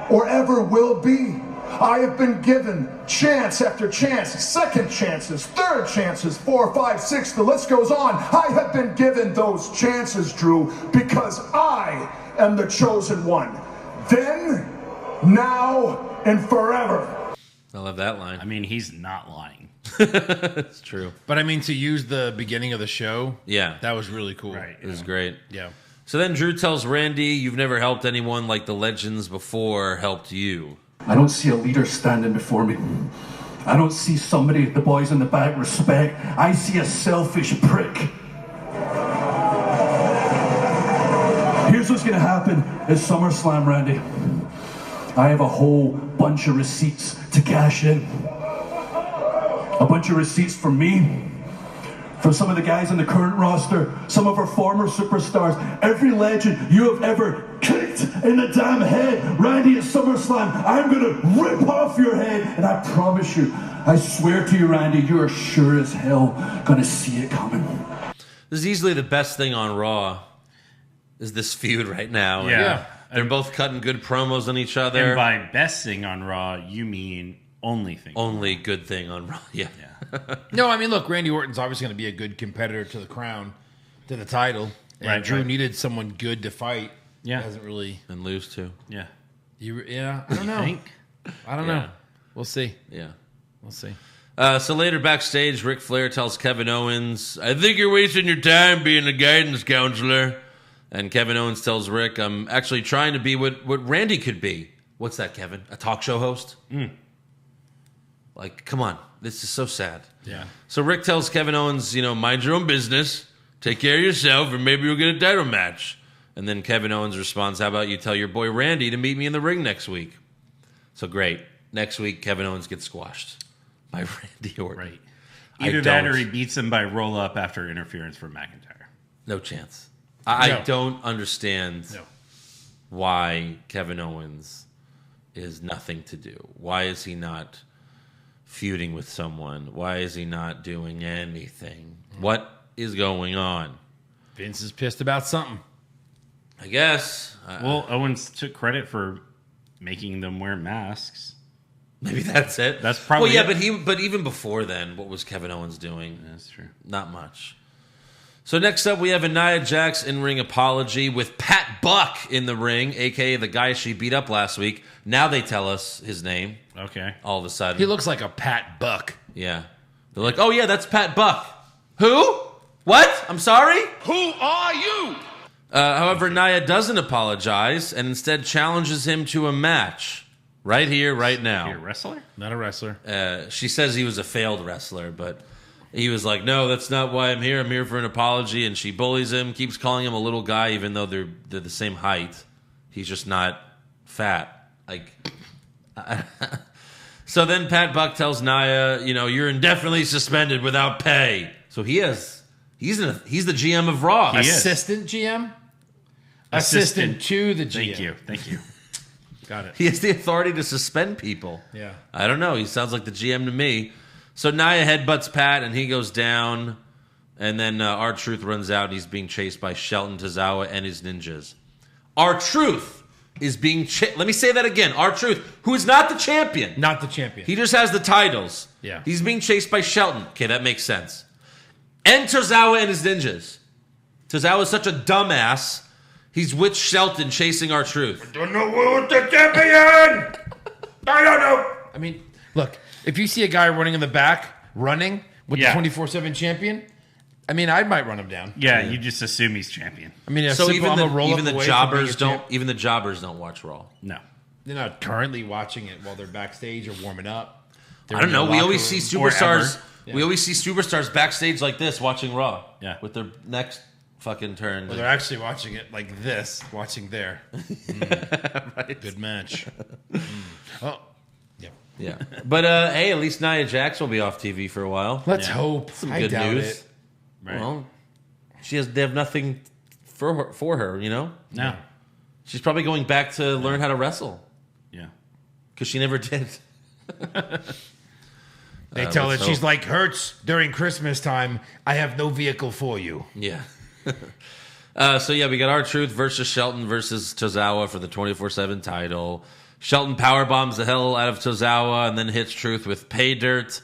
or ever will be. I have been given chance after chance, second chances, third chances, 4, 5, 6, the list goes on. I have been given those chances, Drew, because I am the chosen one. Then, now, and forever. I love that line. I mean, he's not lying. It's true. But I mean, to use the beginning of the show, Yeah. that was really cool. Right. It was great. Yeah. So then Drew tells Randy, you've never helped anyone like the legends before helped you. I don't see a leader standing before me. I don't see somebody the boys in the back respect. I see a selfish prick. Here's what's gonna happen at SummerSlam, Randy. I have a whole bunch of receipts to cash in. A bunch of receipts from me, from some of the guys on the current roster, some of our former superstars, every legend you have ever kicked in the damn head. Randy at SummerSlam, I'm gonna rip off your head, and I promise you, I swear to you, Randy, you are sure as hell gonna see it coming. This is easily the best thing on Raw, is this feud right now. Yeah. They're both cutting good promos on each other. And by best thing on Raw, you mean only thing. Only good thing on Raw. Yeah. No, I mean, look, Randy Orton's obviously going to be a good competitor to the crown, to the title. And Right, Drew right. needed someone good to fight. Yeah. Hasn't really. And lose too. Yeah. Yeah, I don't know. Think? I don't Yeah. know. We'll see. Yeah. We'll see. So later backstage, Ric Flair tells Kevin Owens, I think you're wasting your time being a guidance counselor. And Kevin Owens tells Rick, I'm actually trying to be what Randy could be. What's that, Kevin? A talk show host? Like, come on. This is so sad. Yeah. So Rick tells Kevin Owens, mind your own business. Take care of yourself, and maybe you'll get a title match. And then Kevin Owens responds, how about you tell your boy Randy to meet me in the ring next week? So great. Next week, Kevin Owens gets squashed by Randy Orton. Right. Either that or he beats him by roll up after interference from McIntyre. No chance. I No. don't understand No. why Kevin Owens is nothing to do. Why is he not feuding with someone? Why is he not doing anything? What is going on? Vince is pissed about something. I guess. Well, Owens took credit for making them wear masks. Maybe that's it. That's probably Well, yeah, it. but even before then, what was Kevin Owens doing? That's true. Not much. So next up, we have a Nia Jax in-ring apology with Pat Buck in the ring, a.k.a. the guy she beat up last week. Now they tell us his name Okay. all of a sudden. He looks like a Pat Buck. Yeah. They're like, oh, yeah, that's Pat Buck. Who? What? I'm sorry? Who are you? However, Nia doesn't apologize and instead challenges him to a match right here, right You're a now. wrestler? Not a wrestler. She says he was a failed wrestler, but he was like, no, that's not why I'm here. I'm here for an apology. And she bullies him, keeps calling him a little guy, even though they're the same height. He's just not fat. Like, so then Pat Buck tells Nia, you're indefinitely suspended without pay. So he's the GM of Raw. He is. Assistant GM? Assistant to the GM. Thank you. Got it. He has the authority to suspend people. Yeah. I don't know. He sounds like the GM to me. So Nia headbutts Pat, and he goes down. And then R-Truth runs out, and he's being chased by Shelton Tozawa and his ninjas. R-Truth is being chased. Let me say that again. R-Truth, who is not the champion. Not the champion. He just has the titles. Yeah. He's being chased by Shelton. Okay, that makes sense. And Tozawa and his ninjas. Tozawa is such a dumbass. He's with Shelton chasing R-Truth. Don't know who's the champion. I don't know. I mean, look, if you see a guy running in the back, running with Yeah. the 24/7 champion, I mean, I might run him down. Yeah, you just assume he's champion. I mean, So even even the jobbers don't watch Raw. No. They're not currently watching it while they're backstage or warming up. They're I don't in the know. We locker always see room. superstars. Yeah. We always see superstars backstage like this watching Raw. Yeah. With their necks fucking turned. Well, they're actually watching it like this, watching there. Right. Good match. Oh, yeah. Yeah. But hey, at least Nia Jax will be off TV for a while. Let's hope. Some I good doubt news. it. Right. Well, they have nothing for her, No. She's probably going back to learn how to wrestle. Yeah. because she never did. They tell her let's she's hope. like, Hurts, during Christmas time, I have no vehicle for you. Yeah. So yeah, we got R-Truth versus Shelton versus Tozawa for the 24/7 title. Shelton powerbombs the hell out of Tozawa and then hits Truth with pay dirt.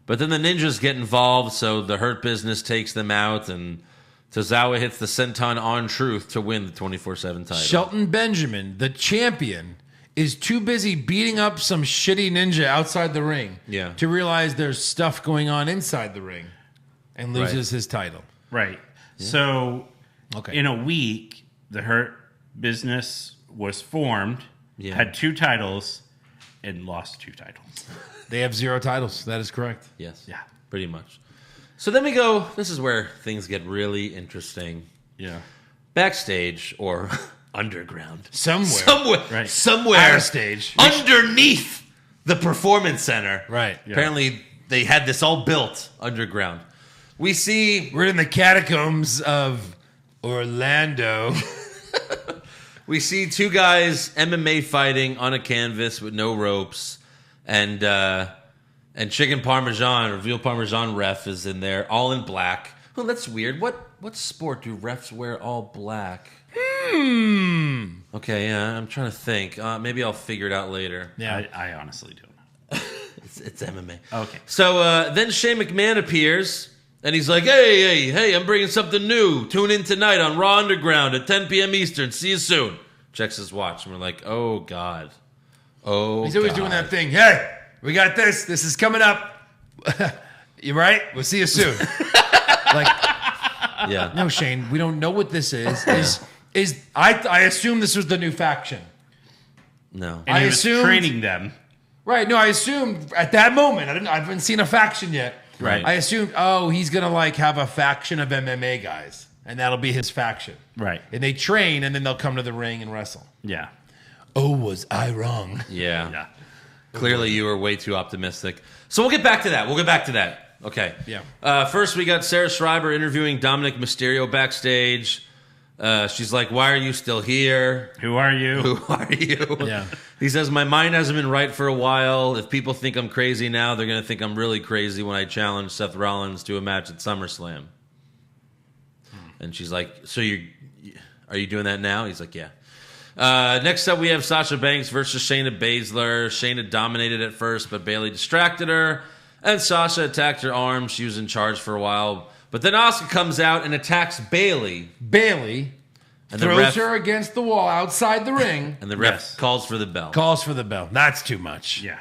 But then the ninjas get involved, so the Hurt Business takes them out, and Tozawa hits the senton on Truth to win the 24/7 title. Shelton Benjamin, the champion, is too busy beating up some shitty ninja outside the ring to realize there's stuff going on inside the ring and loses his title. Right. Yeah. So okay. In a week, the Hurt Business was formed, had 2 titles, and lost 2 titles. They have 0 titles. That is correct. Yes. Yeah. Pretty much. So then we go, this is where things get really interesting. Yeah. Backstage or underground. Somewhere. Right. Somewhere. Our stage. Underneath the Performance Center. Right. Yeah. Apparently they had this all built underground. We see... We're in the catacombs of Orlando. We see 2 guys MMA fighting on a canvas with no ropes. And Chicken Parmesan or Veal Parmesan ref is in there, all in black. Well, that's weird. What sport do refs wear all black? Okay, yeah, I'm trying to think. Maybe I'll figure it out later. Yeah, I honestly don't know. It's MMA. Okay. So then Shane McMahon appears, and he's like, hey, I'm bringing something new. Tune in tonight on Raw Underground at 10 p.m. Eastern. See you soon. Checks his watch, and we're like, oh, God. Oh, he's always doing that thing. Hey, we got this. This is coming up. You right? We'll see you soon. Yeah. No, Shane, we don't know what this is. I assume this was the new faction. No. And I he was assumed- training them. Right. No, I assumed at that moment. I haven't seen a faction yet. Right. I assumed, he's gonna have a faction of MMA guys, and that'll be his faction. Right. And they train, and then they'll come to the ring and wrestle. Yeah. Oh, was I wrong? Yeah. Yeah. Clearly, you were way too optimistic. So we'll get back to that. Okay. Yeah. First, we got Sarah Schreiber interviewing Dominic Mysterio backstage. She's like, why are you still here? Who are you? Who are you? Yeah. He says, my mind hasn't been right for a while. If people think I'm crazy now, they're going to think I'm really crazy when I challenge Seth Rollins to a match at SummerSlam. And she's like, so are you doing that now? He's like, yeah. Next up, we have Sasha Banks versus Shayna Baszler. Shayna dominated at first, but Bayley distracted her, and Sasha attacked her arm. She was in charge for a while, but then Asuka comes out and attacks Bayley. Bayley throws her against the wall outside the ring, and the ref calls for the bell. Calls for the bell. That's too much. Yeah.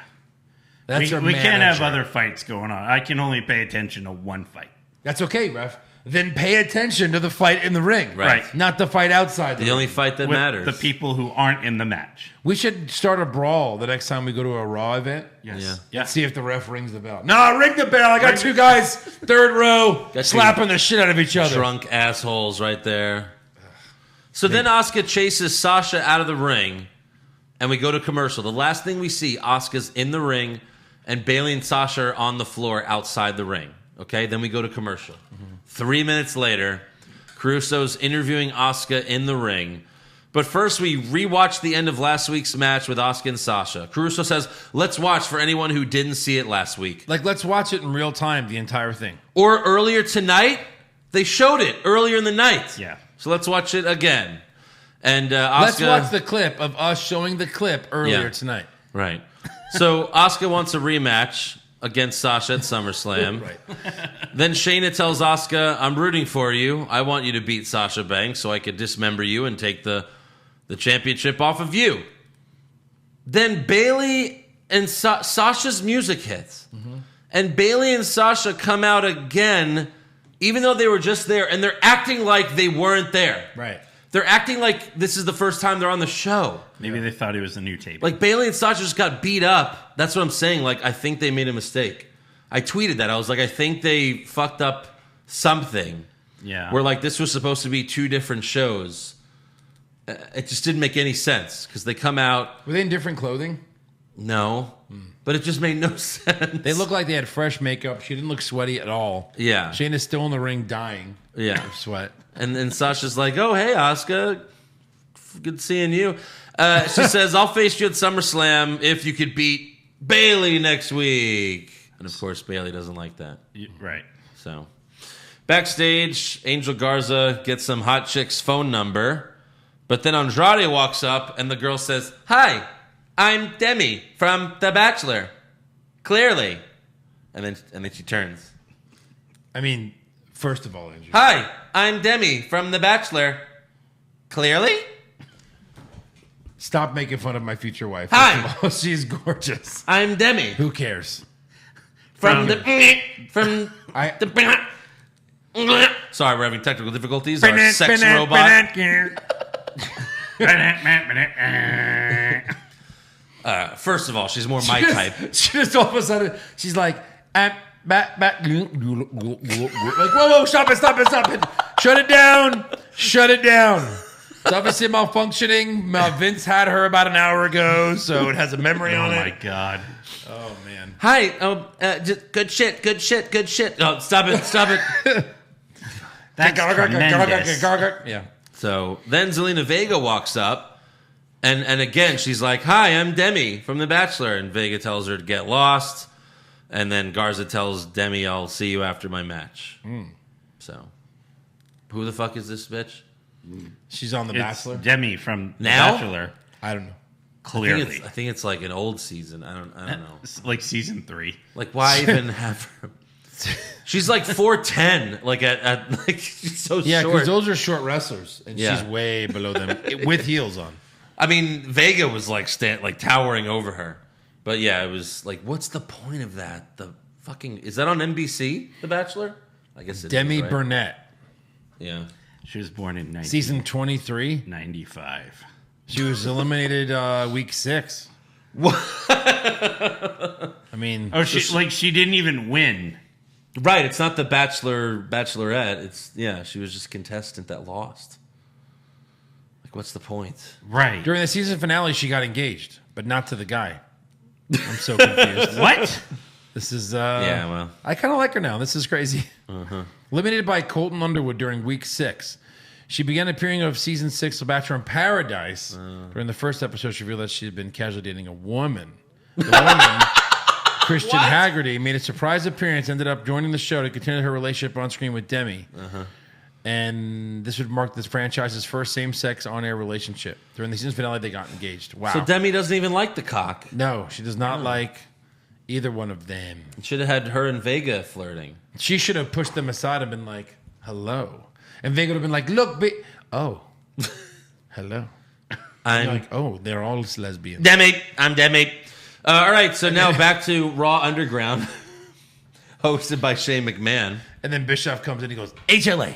That's we can't have other fights going on. I can only pay attention to one fight. That's okay, ref. Then pay attention to the fight in the ring. Right. Not the fight outside the ring. The only fight that With matters. the people who aren't in the match. We should start a brawl the next time we go to a Raw event. Yes. Yeah. See if the ref rings the bell. No, ring the bell. I got 2 guys, 3rd row, Got slapping the shit out of each other. Drunk assholes right there. So then Asuka chases Sasha out of the ring, and we go to commercial. The last thing we see, Asuka's in the ring, and Bayley and Sasha are on the floor outside the ring. Okay, then we go to commercial. 3 minutes later, Caruso's interviewing Asuka in the ring. But first, we rewatch the end of last week's match with Asuka and Sasha. Caruso says, let's watch for anyone who didn't see it last week. Let's watch it in real time, the entire thing. Or earlier tonight, they showed it earlier in the night. Yeah. So let's watch it again. And Asuka... Let's watch the clip of us showing the clip earlier tonight. Right. So Asuka wants a rematch against Sasha at SummerSlam. Right. Then Shayna tells Asuka, I'm rooting for you. I want you to beat Sasha Banks so I could dismember you and take the championship off of you. Then Bayley and Sasha's music hits. Mm-hmm. And Bayley and Sasha come out again, even though they were just there, and they're acting like they weren't there. Right. They're acting like this is the first time they're on the show. Maybe they thought it was a new tape. Like, Bayley and Sasha just got beat up. That's what I'm saying. Like, I think they made a mistake. I tweeted that. I was like, I think they fucked up something. Yeah. Where, like, this was supposed to be 2 different shows. It just didn't make any sense. Because they come out... Were they in different clothing? No. But it just made no sense. They looked like they had fresh makeup. She didn't look sweaty at all. Yeah. Shayna's still in the ring dying. Yeah. Of sweat. And then Sasha's like, oh, hey, Asuka. Good seeing you. She says, I'll face you at SummerSlam if you could beat Bayley next week. And of course, Bayley doesn't like that. Right. So, backstage, Angel Garza gets some hot chick's phone number. But then Andrade walks up and the girl says, "Hi, I'm Demi from The Bachelor. Clearly." And then she turns. I mean, first of all, Andrew. "Hi, I'm Demi from The Bachelor. Clearly?" Stop making fun of my future wife. Hi. She's gorgeous. "I'm Demi Who cares? from the Sorry, we're having technical difficulties. Our sex robot. First of all, she's more my type. She just all of a sudden, she's like, like, whoa, stop it. Shut it down. It's obviously malfunctioning. Vince had her about an hour ago, so it has a memory on it. Oh, my God. Oh, man. Hi, just good shit. Oh, stop it. That's tremendous. Yeah. So then Zelina Vega walks up, and again, she's like, "Hi, I'm Demi from The Bachelor." And Vega tells her to get lost. And then Garza tells Demi, "I'll see you after my match." So, who the fuck is this bitch? She's on The It's Bachelor. Demi from The Now? Bachelor. I don't know. Clearly. I think it's like an old season. I don't know. It's like season 3. Like, why even have her? She's like 4'10", like at like she's so Yeah, short. because those are short wrestlers, and Yeah. she's way below them with heels on. I mean, Vega was like towering over her, but yeah, it was like, what's the point of that? The fucking is that on NBC? The Bachelor? I guess it Demi is, right? Burnett, Yeah. She was born in season 23. 1995. She was eliminated week 6. What? I mean, Oh, she didn't even win. Right, it's not the Bachelorette. It's she was just a contestant that lost. Like, what's the point? Right. during the season finale, she got engaged, but not to the guy. I'm so confused. What? This is Yeah, well. I kind of like her now. This is crazy. Eliminated by Colton Underwood during week 6. She began appearing of season 6 of Bachelor in Paradise. During the first episode, she realized she had been casually dating a woman. The woman, Christian Haggerty, made a surprise appearance, ended up joining the show to continue her relationship on screen with Demi. And this would mark this franchise's first same-sex on-air relationship. During the season finale, they got engaged. Wow. So Demi doesn't even like the cock. No, she does not like either one of them. Should have had her and Vega flirting. She should have pushed them aside and been like, hello. And Vega would have been like, look, oh, hello. I'm Like, oh, they're all lesbians. Demi. I'm Demi. All right, so now back to Raw Underground, hosted by Shane McMahon. And then Bischoff comes in and he goes, HLA.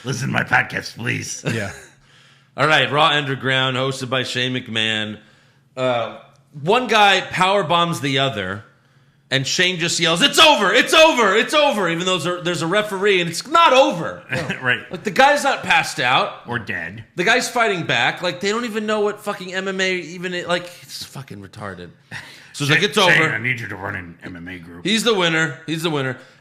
Listen to my podcast, please. Yeah. All right, Raw Underground, hosted by Shane McMahon. One guy power bombs the other, and Shane just yells, "It's over! It's over! It's over!" Even though there's a referee, and it's not over. Right. Like, the guy's not passed out. Or dead. The guy's fighting back. Like, they don't even know what fucking MMA even is. Like, it's fucking retarded. So it's like, it's Shane, over. I need you to run an MMA group. He's the winner.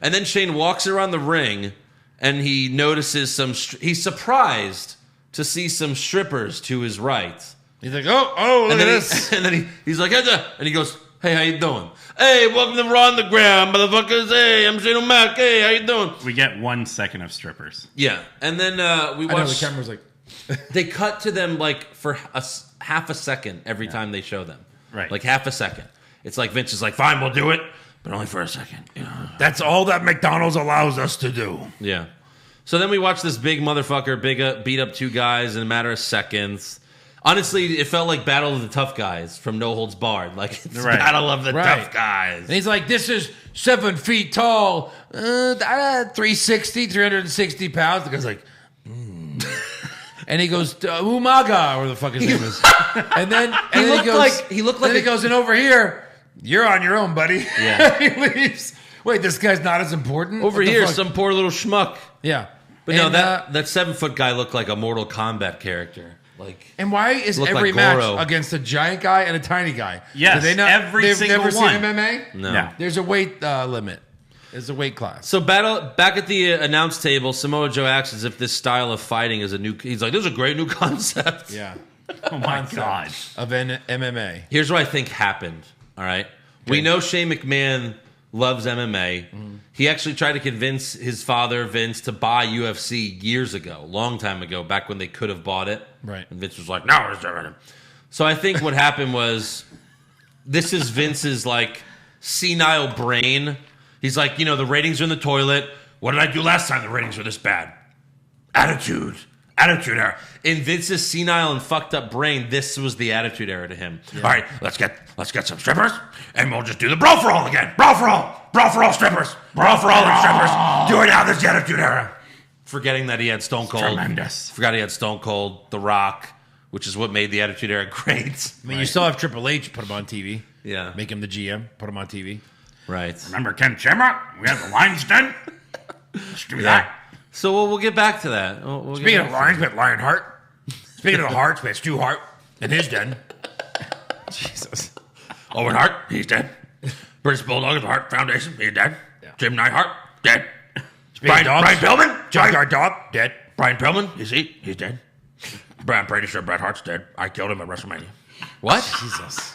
And then Shane walks around the ring, and he notices he's surprised to see some strippers to his right. He's like, oh, look at this. And then he's like, and he goes, "Hey, how you doing? Hey, welcome to Raw Underground, motherfuckers. Hey, I'm Shane O'Mac. Hey, how you doing?" We get 1 second of strippers. Yeah. And then we I know, watch. the camera's like, They cut to them like for half a second every time they show them. Right. Like half a second. It's like Vince is like, "Fine, we'll do it, but only for a second." Yeah. that's all that McDonald's allows us to do. Yeah. So then we watch this big motherfucker beat up 2 guys in a matter of seconds. Honestly, it felt like Battle of the Tough Guys from No Holds Barred. Like, it's Right. Battle of the Right. Tough Guys. And he's like, this is 7 feet tall, 360 pounds. The guy's like, And he goes, Umaga, or the fuck his name is. And then He looked like then he goes, and over here, you're on your own, buddy. Yeah. He leaves. Wait, this guy's not as important? Over What the here, fuck? some poor little schmuck. Yeah. But And, no, that 7-foot guy looked like a Mortal Kombat character. Like, and why is Looked every like match Goro. against a giant guy and a tiny guy? Yes, Do they not, every they've single never one. seen MMA? no. No. There's a weight limit. There's a weight class. So back at the announce table, Samoa Joe acts as if this style of fighting is a new. He's like, "This is a great new concept." Yeah. Oh my God. of MMA. Here's what I think happened. All right. We know Shane McMahon loves MMA. He actually tried to convince his father, Vince, to buy UFC years ago, long time ago, back when they could have bought it. Right. And Vince was like, no. So I think what happened was, this is Vince's like senile brain. He's like, the ratings are in the toilet. What did I do last time the ratings were this bad? Attitude era. In Vince's senile and fucked up brain, this was the attitude era to him. All right, let's get some strippers, and we'll just do the brawl for all again. Brawl for all strippers. Brawl for all the strippers. Do it now. This is the attitude era. Forgetting that he had Stone Cold. Tremendous. Forgot he had Stone Cold, The Rock, which is what made the attitude era great. I mean, you still have Triple H, put him on TV. Yeah. Make him the GM, put him on TV. Right. Remember Ken Shamrock? We had the lines done. Let's do that. So we'll get back to that. We'll Speaking of lines, we had Lionheart. Speaking of the Hearts, we had Stu Hart, and he's dead. Jesus. Owen Hart, he's dead. British Bulldog of the Hart Foundation, he's dead. Jim Neidhart, dead. Brian Pillman, Junkyard Dog, dead. Brian Pillman, he's dead. I'm pretty sure Bret Hart's dead. I killed him at WrestleMania. What? Jesus.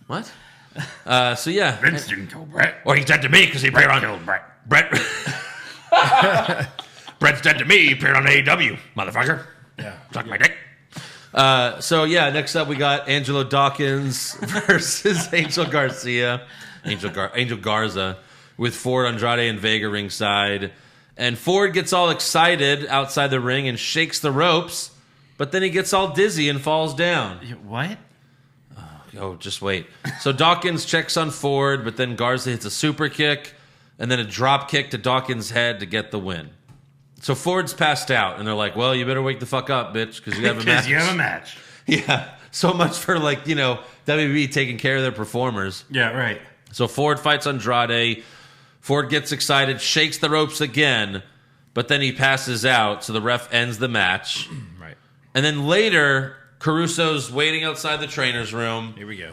What? So yeah. Vince didn't kill Bret. Well, he's dead to me because he appeared on Bret. Bret's dead to me. He appeared on AEW, motherfucker. Yeah. Suck my dick. So yeah, next up we got Angelo Dawkins versus Angel Garza with Ford, Andrade, and Vega ringside. And Ford gets all excited outside the ring and shakes the ropes, but then he gets all dizzy and falls down. What? Oh, just wait. So Dawkins checks on Ford, but then Garza hits a super kick and then a drop kick to Dawkins' head to get the win. So Ford's passed out, and they're like, well, you better wake the fuck up, bitch, because you have a match. Because you have a match. Yeah. So much for, WWE taking care of their performers. Yeah, right. So Ford fights Andrade. Ford gets excited, shakes the ropes again, but then he passes out, so the ref ends the match. Right. And then later, Caruso's waiting outside the trainer's room. Here we go.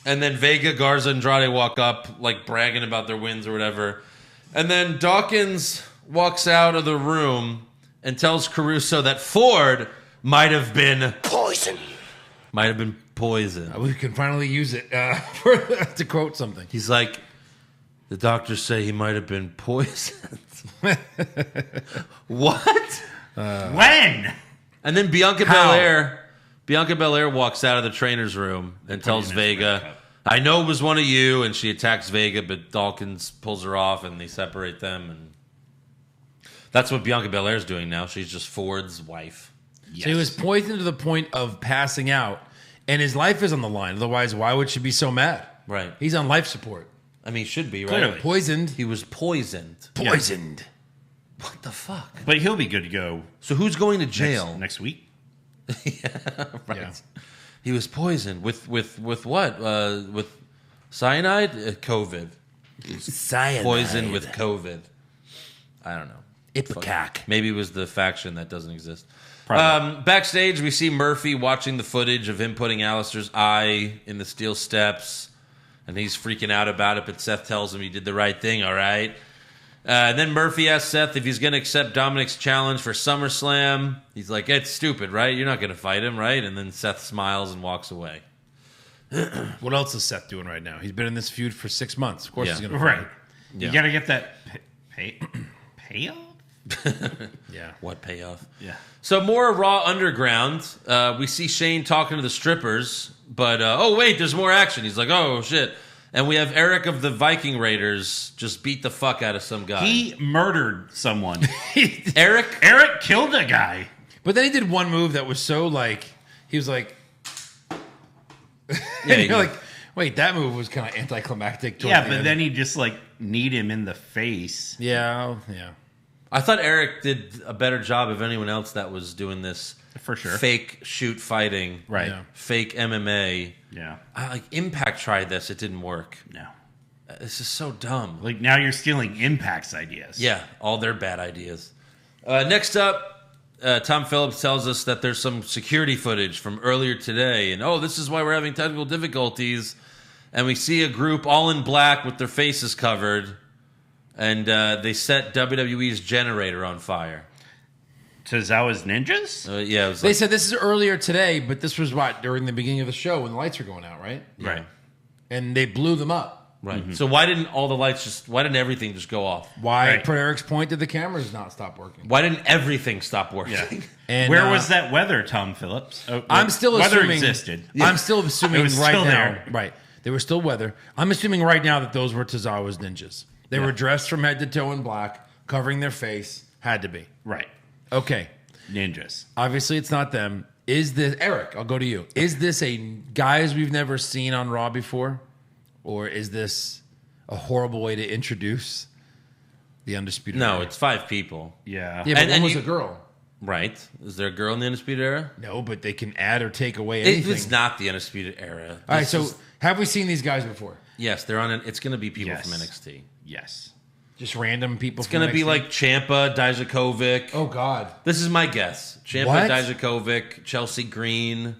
And then Vega, Garza, and Andrade walk up, bragging about their wins or whatever. And then Dawkins walks out of the room and tells Caruso that Ford might have been Poison. Might have been poison. We can finally use it to quote something. He's like, the doctors say he might have been poisoned. What? When? And then Bianca Belair walks out of the trainer's room and tells Vega, I know it was one of you, and she attacks Vega, but Dawkins pulls her off and they separate them, and that's what Bianca Belair's doing now. She's just Ford's wife. Yes. So he was poisoned to the point of passing out, and his life is on the line. Otherwise, why would she be so mad? Right. He's on life support. I mean, he should be, right? Clearly. Poisoned. He was poisoned. Poisoned. Yeah. What the fuck? But he'll be good to go. So who's going to jail? Next week? Yeah, right. Yeah. He was poisoned with what? With cyanide? COVID. Cyanide. Poisoned with COVID. I don't know. Ipecac. Maybe it was the faction that doesn't exist. Backstage, we see Murphy watching the footage of him putting Alistair's eye in the steel steps, and he's freaking out about it, but Seth tells him he did the right thing, all right? And then Murphy asks Seth if he's going to accept Dominic's challenge for SummerSlam. He's like, it's stupid, right? You're not going to fight him, right? And then Seth smiles and walks away. What else is Seth doing right now? He's been in this feud for 6 months. Of course he's going to fight. Right. Yeah. You got to get that payoff? Yeah. What payoff? Yeah. So more Raw Underground. We see Shane talking to the strippers, but oh wait, there's more action. He's like, oh shit. And we have Eric of the Viking Raiders just beat the fuck out of some guy. He murdered someone. Eric killed a guy. But then he did one move that was so he was like, Yeah, you're like, wait, that move was kind of anticlimactic. Yeah, but then he just kneed him in the face. Yeah. I thought Eric did a better job of anyone else that was doing this For sure. fake shoot fighting, Right. Yeah. fake MMA. Yeah. Impact tried this, it didn't work. No. This is so dumb. Now you're stealing Impact's ideas. Yeah, all their bad ideas. Next up, Tom Phillips tells us that there's some security footage from earlier today, and this is why we're having technical difficulties. And we see a group all in black with their faces covered, and they set WWE's generator on fire. Tozawa's Ninjas? Yeah, it was They said this is earlier today, but this was what, during the beginning of the show when the lights were going out, right? Right. And they blew them up. right. So why didn't all the lights why didn't everything just go off? Why, Right. per Eric's point, did the cameras not stop working? Why didn't everything stop working? Yeah. And, Where was that weather, Tom Phillips? I'm still weather assuming existed. I'm still assuming It was right still now. there. Right. They were still weather. I'm assuming right now that those were Tozawa's ninjas. They were dressed from head to toe in black, covering their face. Had to be. Right. Okay. Ninjas. Obviously, it's not them. Is this Eric? I'll go to you. Is this a guys we've never seen on Raw before, or is this a horrible way to introduce the Undisputed No, Era? it's 5 people. Yeah. Yeah, but and one was you- a girl. Right. Is there a girl in the Undisputed Era? No, but they can add or take away anything. It's not the Undisputed Era. All right, This so is- have we seen these guys before? yes, they're on it's going to be people Yes. from NXT. Yes. Just random people. It's going to be like Ciampa, Dijakovic. oh God, This is my guess. Ciampa, What? Dijakovic, Chelsea Green.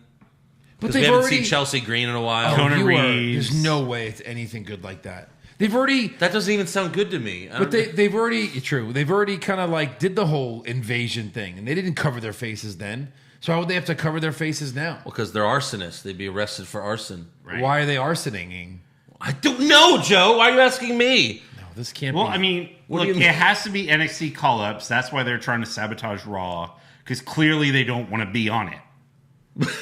but Because we they've haven't already seen Chelsea Green in a while. Oh, Kona you are- Reeves. There's no way it's anything good like that. They've already, That doesn't even sound good to me. I but don't- they've already true. They've already kind of like did the whole invasion thing, and they didn't cover their faces then. So how would they have to cover their faces now? because they're arsonists. They'd be arrested for arson. Right. Why are they arsoning? I don't know, Joe. Why are you asking me? No, this can't Well, be. I mean, What look, do you it mean? has to be NXT call-ups. That's why they're trying to sabotage Raw, because clearly they don't want to be on it.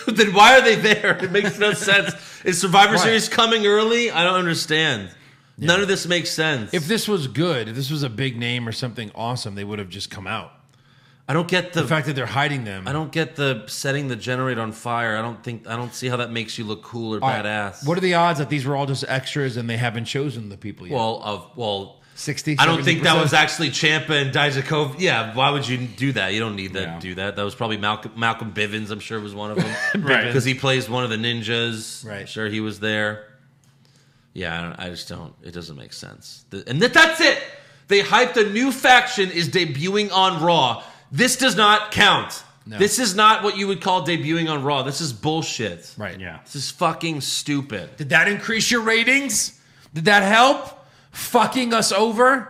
Then why are they there? It makes no sense. Is Survivor Right. Series coming early? I don't understand. None of this makes sense. if this was good, if this was a big name or something awesome, they would have just come out. I don't get The fact that they're hiding them. I don't get the setting the generator on fire. I don't see how that makes you look cool or All right, badass. What are the odds that these were all just extras and they haven't chosen the people yet? well 60. I don't think that 70%? was actually Ciampa and Dijakovic. Yeah, why would you do that? You don't need that. Yeah. Do that. That was probably Malcolm Bivens. I'm sure was one of them, Right. Because he plays one of the ninjas. Right. I'm sure he was there. Yeah, I just don't. It doesn't make sense. That's it. They hyped a new faction is debuting on Raw. This does not count. No. This is not what you would call debuting on Raw. This is bullshit. Right. Yeah. This is fucking stupid. Did that increase your ratings? Did that help? Fucking us over?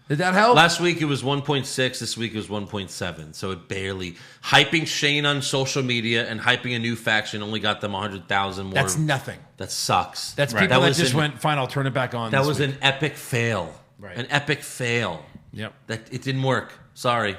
Did that help? Last week it was 1.6. This week it was 1.7. So it barely. Hyping Shane on social media and hyping a new faction only got them 100,000 more. That's nothing. That sucks. That's Right. people that was just an- went, fine, I'll turn it back on. That this was week. an epic fail. Right. An epic fail. Yep. That it didn't work. Sorry.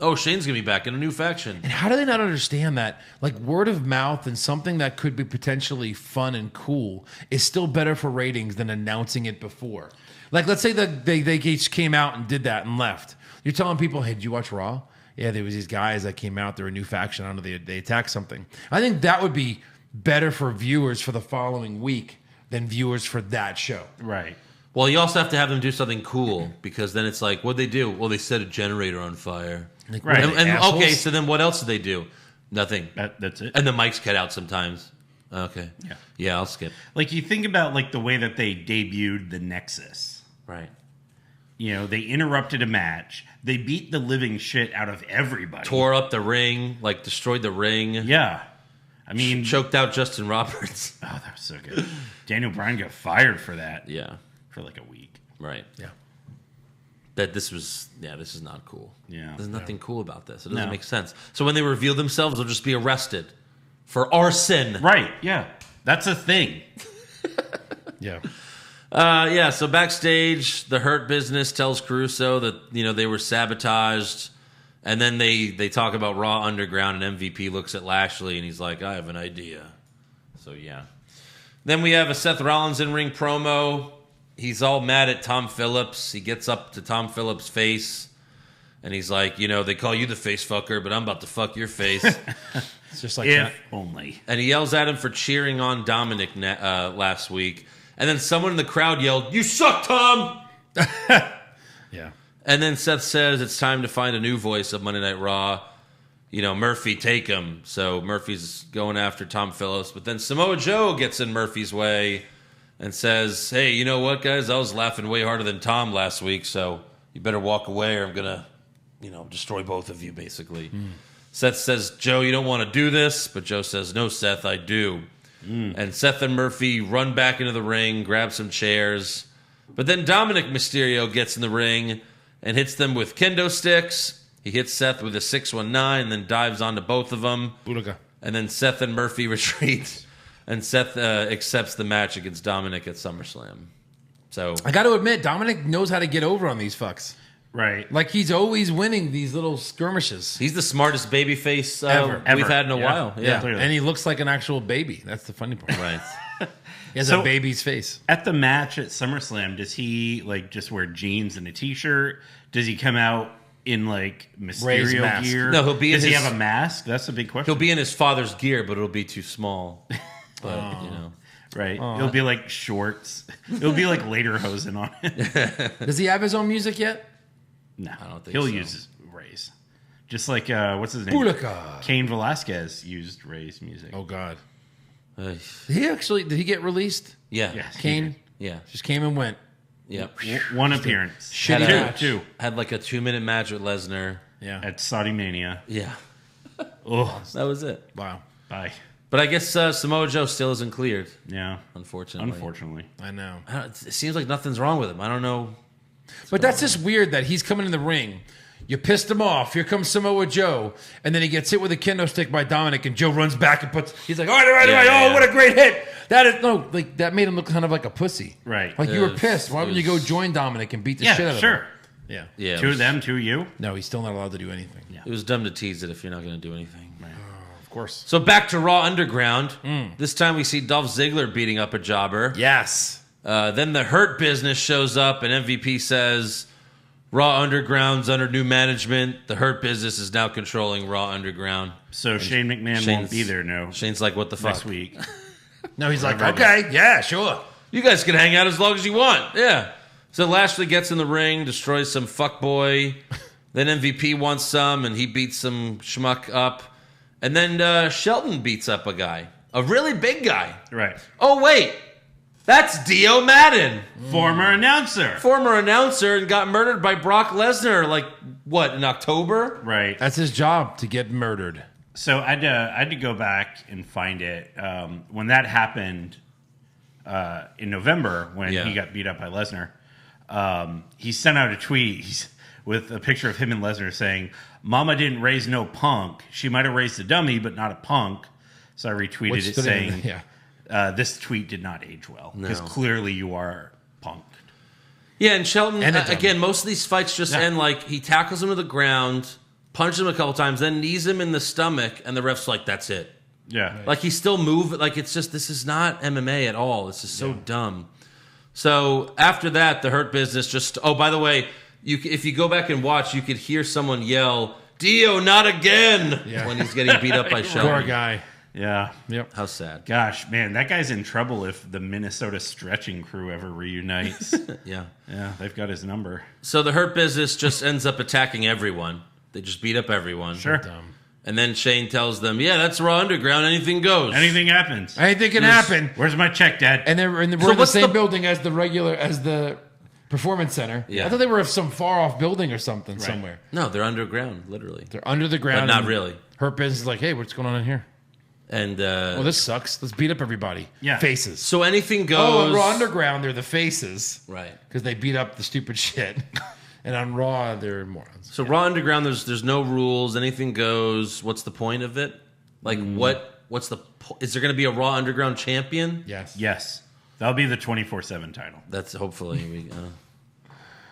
Oh, Shane's gonna be back in a new faction. And how do they not understand that? Like word of mouth and something that could be potentially fun and cool is still better for ratings than announcing it before. Like, let's say that they each came out and did that and left. You're telling people, hey, did you watch Raw? Yeah, there was these guys that came out. They're a new faction. I don't know. They attacked something. I think that would be better for viewers for the following week than viewers for that show. Right. Well, you also have to have them do something cool because then it's like, what'd they do? Well, they set a generator on fire. Like, Right. what are And, they, assholes? okay, so then what else did they do? Nothing. That's it. And the mics cut out sometimes. Okay. Yeah. Yeah, I'll skip. Like, you think about, like, the way that they debuted the Nexus. Right. You know, they interrupted a match. They beat the living shit out of everybody. Tore up the ring, like destroyed the ring. Yeah. I mean, Choked out Justin Roberts. oh, that was so good. Daniel Bryan got fired for that. Yeah. For like a week. Right. Yeah. This is not cool. Yeah. There's nothing cool about this. It doesn't No. make sense. So when they reveal themselves, they'll just be arrested for arson. Right. Yeah. That's a thing. Yeah. Yeah, so backstage, the Hurt Business tells Caruso that, they were sabotaged. And then they talk about Raw Underground, and MVP looks at Lashley, and he's like, I have an idea. So, yeah. Then we have a Seth Rollins in-ring promo. He's all mad at Tom Phillips. He gets up to Tom Phillips' face, and he's like, they call you the face fucker, but I'm about to fuck your face. It's just like If that. only. And he yells at him for cheering on Dominic last week. And then someone in the crowd yelled, "You suck, Tom!" Yeah. And then Seth says it's time to find a new voice of Monday Night Raw. Murphy, take him. So Murphy's going after Tom Phillips. But then Samoa Joe gets in Murphy's way and says, hey, you know what, guys? I was laughing way harder than Tom last week, so you better walk away or I'm going to, destroy both of you, basically. Seth says, Joe, you don't want to do this. But Joe says, no, Seth, I do. And Seth and Murphy run back into the ring, grab some chairs. But then Dominic Mysterio gets in the ring and hits them with kendo sticks. He hits Seth with a 619 and then dives onto both of them. Bulliga. And then Seth and Murphy retreat. And Seth accepts the match against Dominic at SummerSlam. So I got to admit, Dominic knows how to get over on these fucks. Right. Like, he's always winning these little skirmishes. he's the smartest babyface Ever. we've had in a while. Yeah. Clearly. And he looks like an actual baby. That's the funny part. Right. He has So- a baby's face. At the match at SummerSlam, does he like just wear jeans and a t-shirt? Does he come out in like Ray's Mysterio mask. gear? No, he'll be in Does he his- have a mask? That's a big question. He'll be in his father's gear, but it'll be too small. But, right. It'll be like shorts. It'll be like later hosen on it. Does he have his own music yet? No, I don't think he'll so. use Ray's. Just like what's his name? Bulliga. Cain Velasquez used Ray's music. Oh, God. Ugh. Did he get released? Yeah. Yes. Kane Yeah. just came and went. Yep. One appearance. Shitty Had, match. Two had like a 2-minute match with Lesnar. Yeah. at Saudi Mania. Yeah. Oh, That was it. Wow. bye. But I guess Samoa Joe still isn't cleared, Yeah, unfortunately. unfortunately. I know. It seems like nothing's wrong with him. I don't know. But that's just weird that he's coming in the ring. You pissed him off. Here comes Samoa Joe. And then he gets hit with a kendo stick by Dominic, and Joe runs back and he's like, all right. Yeah. Oh, what a great hit. That made him look kind of like a pussy. Right. Like, you were pissed. Why wouldn't you go join Dominic and beat the shit out of him? sure. Yeah. Yeah. Two of them, two of you. No, he's still not allowed to do anything. It was dumb to tease it if you're not going to do anything. Of course. So back to Raw Underground. This time we see Dolph Ziggler beating up a jobber. Yes. Then the Hurt Business shows up, and MVP says Raw Underground's under new management. The Hurt Business is now controlling Raw Underground. So Shane McMahon won't be there. No, Shane's like, what the fuck? next week. No, he's like, okay, yeah, sure. You guys can hang out as long as you want. Yeah. So Lashley gets in the ring, destroys some fuckboy. Then MVP wants some, and he beats some schmuck up. And then Shelton beats up a guy. A really big guy. Right. Oh, wait. That's Dio Madden. Former announcer. Former announcer and got murdered by Brock Lesnar, like, what, in October? Right. That's his job, to get murdered. So I had to go back and find it. When that happened in November, when he got beat up by Lesnar, he sent out a tweet with a picture of him and Lesnar saying, "Mama didn't raise no punk. She might have raised a dummy, but not a punk." So I retweeted it saying, this tweet did not age well. Because clearly you are punked. Yeah, and Shelton, And again, most of these fights just end like he tackles him to the ground, punches him a couple times, then knees him in the stomach, and the ref's like, that's it. Yeah. Like, he still moving. Like, it's just, this is not MMA at all. This is so dumb. So after that, the Hurt Business just, oh, by the way, if you go back and watch, you could hear someone yell, Dio, not again, when he's getting beat up by Shelton. Poor guy. Yeah. Yep. How sad. Gosh, man, that guy's in trouble if the Minnesota stretching crew ever reunites. Yeah. Yeah, they've got his number. So the Hurt Business just ends up attacking everyone. They just beat up everyone. Sure. And then Shane tells them, yeah, that's Raw Underground. Anything goes. Anything happens. Anything can happen. Where's my check, Dad? And we're in the what's same the- building as the Performance Center. Yeah. I thought they were some far off building or something somewhere. No, they're underground, literally. They're under the ground. But not and really. Hurt Business is like, hey, what's going on in here? And Well, this sucks. Let's beat up everybody. Yeah. Faces. so anything Oh, goes. on Raw Underground, they're the faces. Right. Because they beat up the stupid shit. And on Raw, they're morons. So Raw Underground, there's no rules. Anything goes. What's the point of it? Like what's the is there going to be a Raw Underground champion? Yes. Yes. That'll be the 24/7 title. That's hopefully.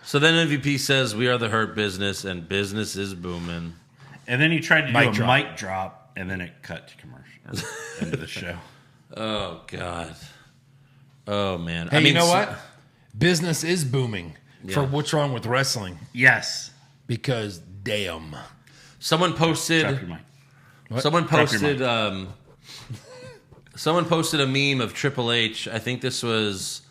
So then MVP says we are the Hurt Business and business is booming. And then he tried to Mic do drop. a mic drop, and then it cut to commercial. End of the show. Oh God. Oh man. Hey, you know what? Business is booming for what's wrong with wrestling. Yes. Because damn. Someone posted. Drop your mic. Someone Drop your posted. mic. Someone posted a meme of Triple H. I think this was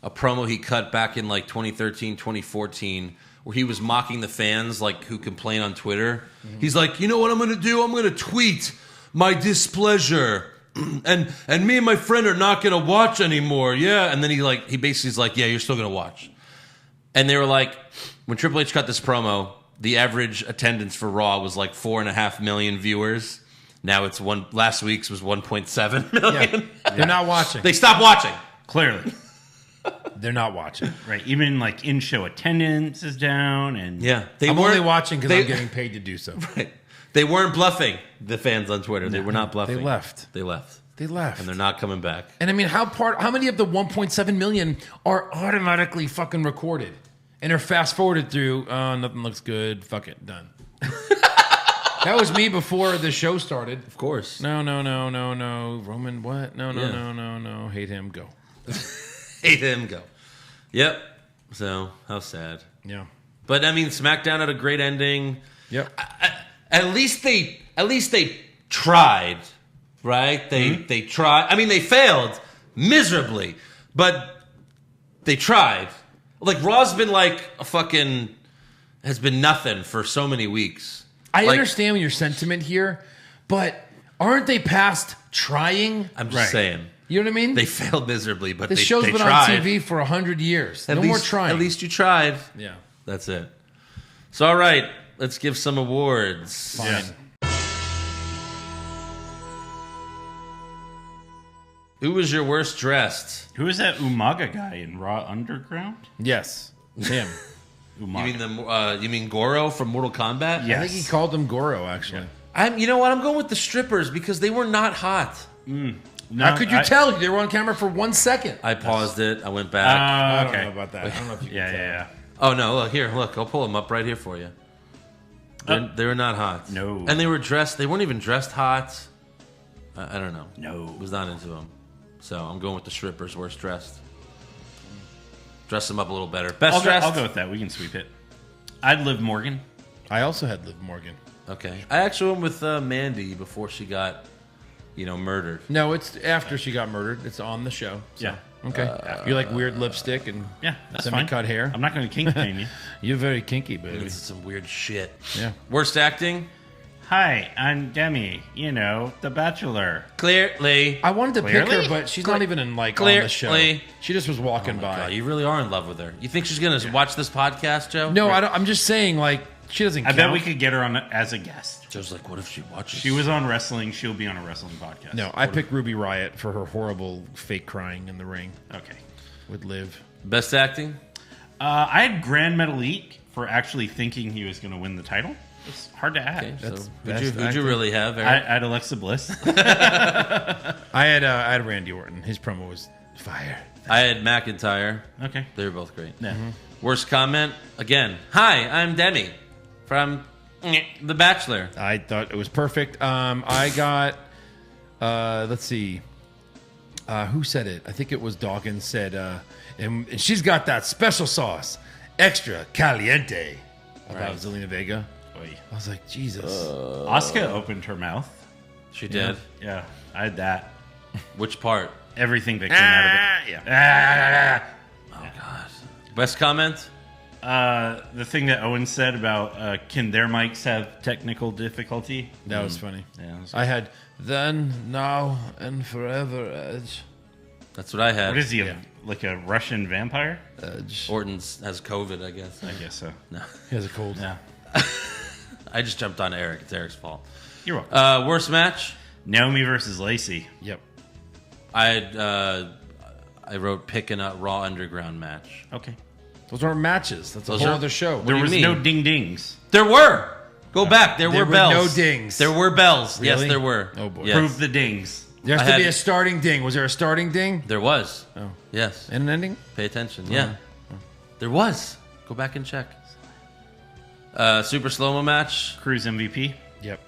a promo he cut back in like 2013, 2014, where he was mocking the fans like who complain on Twitter. He's like, you know what I'm going to do? I'm going to tweet my displeasure. And me and my friend are not going to watch anymore. Yeah. And then he basically is like, yeah, you're still going to watch. And they were like, when Triple H cut this promo, the average attendance for Raw was like 4.5 million viewers. Now it's last week's was 1.7 million. Yeah. They're not watching. They stopped watching. Clearly. They're not watching. Right. Even like in-show attendance is down, and I'm only watching because I'm getting paid to do so. Right. They weren't bluffing, the fans on Twitter. They were not bluffing. They left. They left. And they're not coming back. And I mean, how many of the 1.7 million are automatically fucking recorded and are fast forwarded through? Nothing looks good. Fuck it, done. That was me before the show started. Of course. No. Roman, what? No. Hate him. Go. Hate him. Go. Yep. So how sad. Yeah. But I mean, SmackDown had a great ending. Yep. At least they tried, right? They tried. I mean, they failed miserably, but they tried. Like Raw's been like has been nothing for so many weeks. I understand your sentiment here, but aren't they past trying? I'm just saying. You know what I mean? They failed miserably, but this they show's been tried. on TV for 100 years. No more trying. At least you tried. Yeah. That's it. So, all right, let's give some awards. Fine. Yeah. Who was your worst dressed? Who is that Umaga guy in Raw Underground? Yes. Him. Umaga. You mean Goro from Mortal Kombat? Yes. I think he called him Goro, actually. You know what? I'm going with the strippers because they were not hot. No, How could you tell? They were on camera for 1 second. I paused it. I went back. I Okay. don't know about that. I don't know if you can tell. Yeah. Oh no! Look. I'll pull them up right here for you. They were not hot. No. And they were dressed. They weren't even dressed hot. I don't know. No. Was not into them. So I'm going with the strippers. Worst dressed. Dress them up a little better. Best dressed. I'll go with that. We can sweep it. I'd Liv Morgan. I also had Liv Morgan. Okay. I actually went with Mandy before she got, murdered. No, it's after she got murdered. It's on the show. So. Yeah. Okay. You like weird lipstick and That's semi-cut fine. hair? I'm not going to kink pain you. You're very kinky, baby. This is some weird shit. Yeah. Worst acting? Hi, I'm Demi. The Bachelor. Clearly. I wanted to pick Clearly? her, but she's not even on the show. Clearly. She just was walking by. God, you really are in love with her. You think she's going to watch this podcast, Joe? No, I don't, I'm just saying, she doesn't I count. bet we could get her on as a guest. Joe's like, what if she watches? She was on wrestling. She'll be on a wrestling podcast. No, I picked Ruby Riott for her horrible fake crying in the ring Okay. with Liv. Best acting? I had Grand Metalik for actually thinking he was going to win the title. It's hard to add. Okay, That's so best who'd you acting. really have, I Eric? had Alexa Bliss. I had Randy Orton. His promo was fire. I had McIntyre. Okay. They were both great. Yeah. Worst comment? Again, hi, I'm Demi from The Bachelor. I thought it was perfect. I got, let's see, who said it? I think it was Dawkins said, and she's got that special sauce, extra caliente, about Zelina Vega. I was like, Jesus. Asuka opened her mouth. She did. Yeah, I had that. Which part? Everything that came out of it. Yeah. Oh, God. Best comment? The thing that Owens said about can their mics have technical difficulty? That was funny. Yeah. I had then, now, and forever Edge. That's what I had. What is he? Like a Russian vampire? Edge. Orton has COVID, I guess. I guess so. No. He has a cold. Yeah. I just jumped on Eric. It's Eric's fault. You're welcome. Worst match? Naomi versus Lacey. Yep. I wrote pick a Raw Underground match. Okay. Those aren't matches. That's a Those whole are- other show. What There do you was mean? no ding dings. There were. Go back. There There were were bells. no dings. There were bells. Yes, Really? there were. Oh, boy. Yes. Prove the dings. There has I to be had- a starting ding. Was there a starting ding? There was. Oh. Yes. And an ending? Pay attention. Yeah. There was. Go back and check. Super slow-mo match. Cruise MVP. Yep.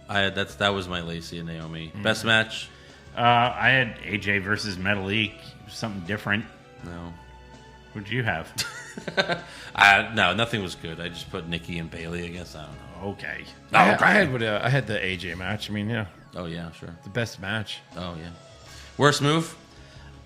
That was my Lacey and Naomi. Best match? I had AJ versus Metalik. Something different. No. What did you have? No, nothing was good. I just put Nikki and Bailey, I guess. I don't know. Okay. I had the AJ match. I mean, yeah, Oh, yeah, sure. the best match. Oh, yeah. Worst move?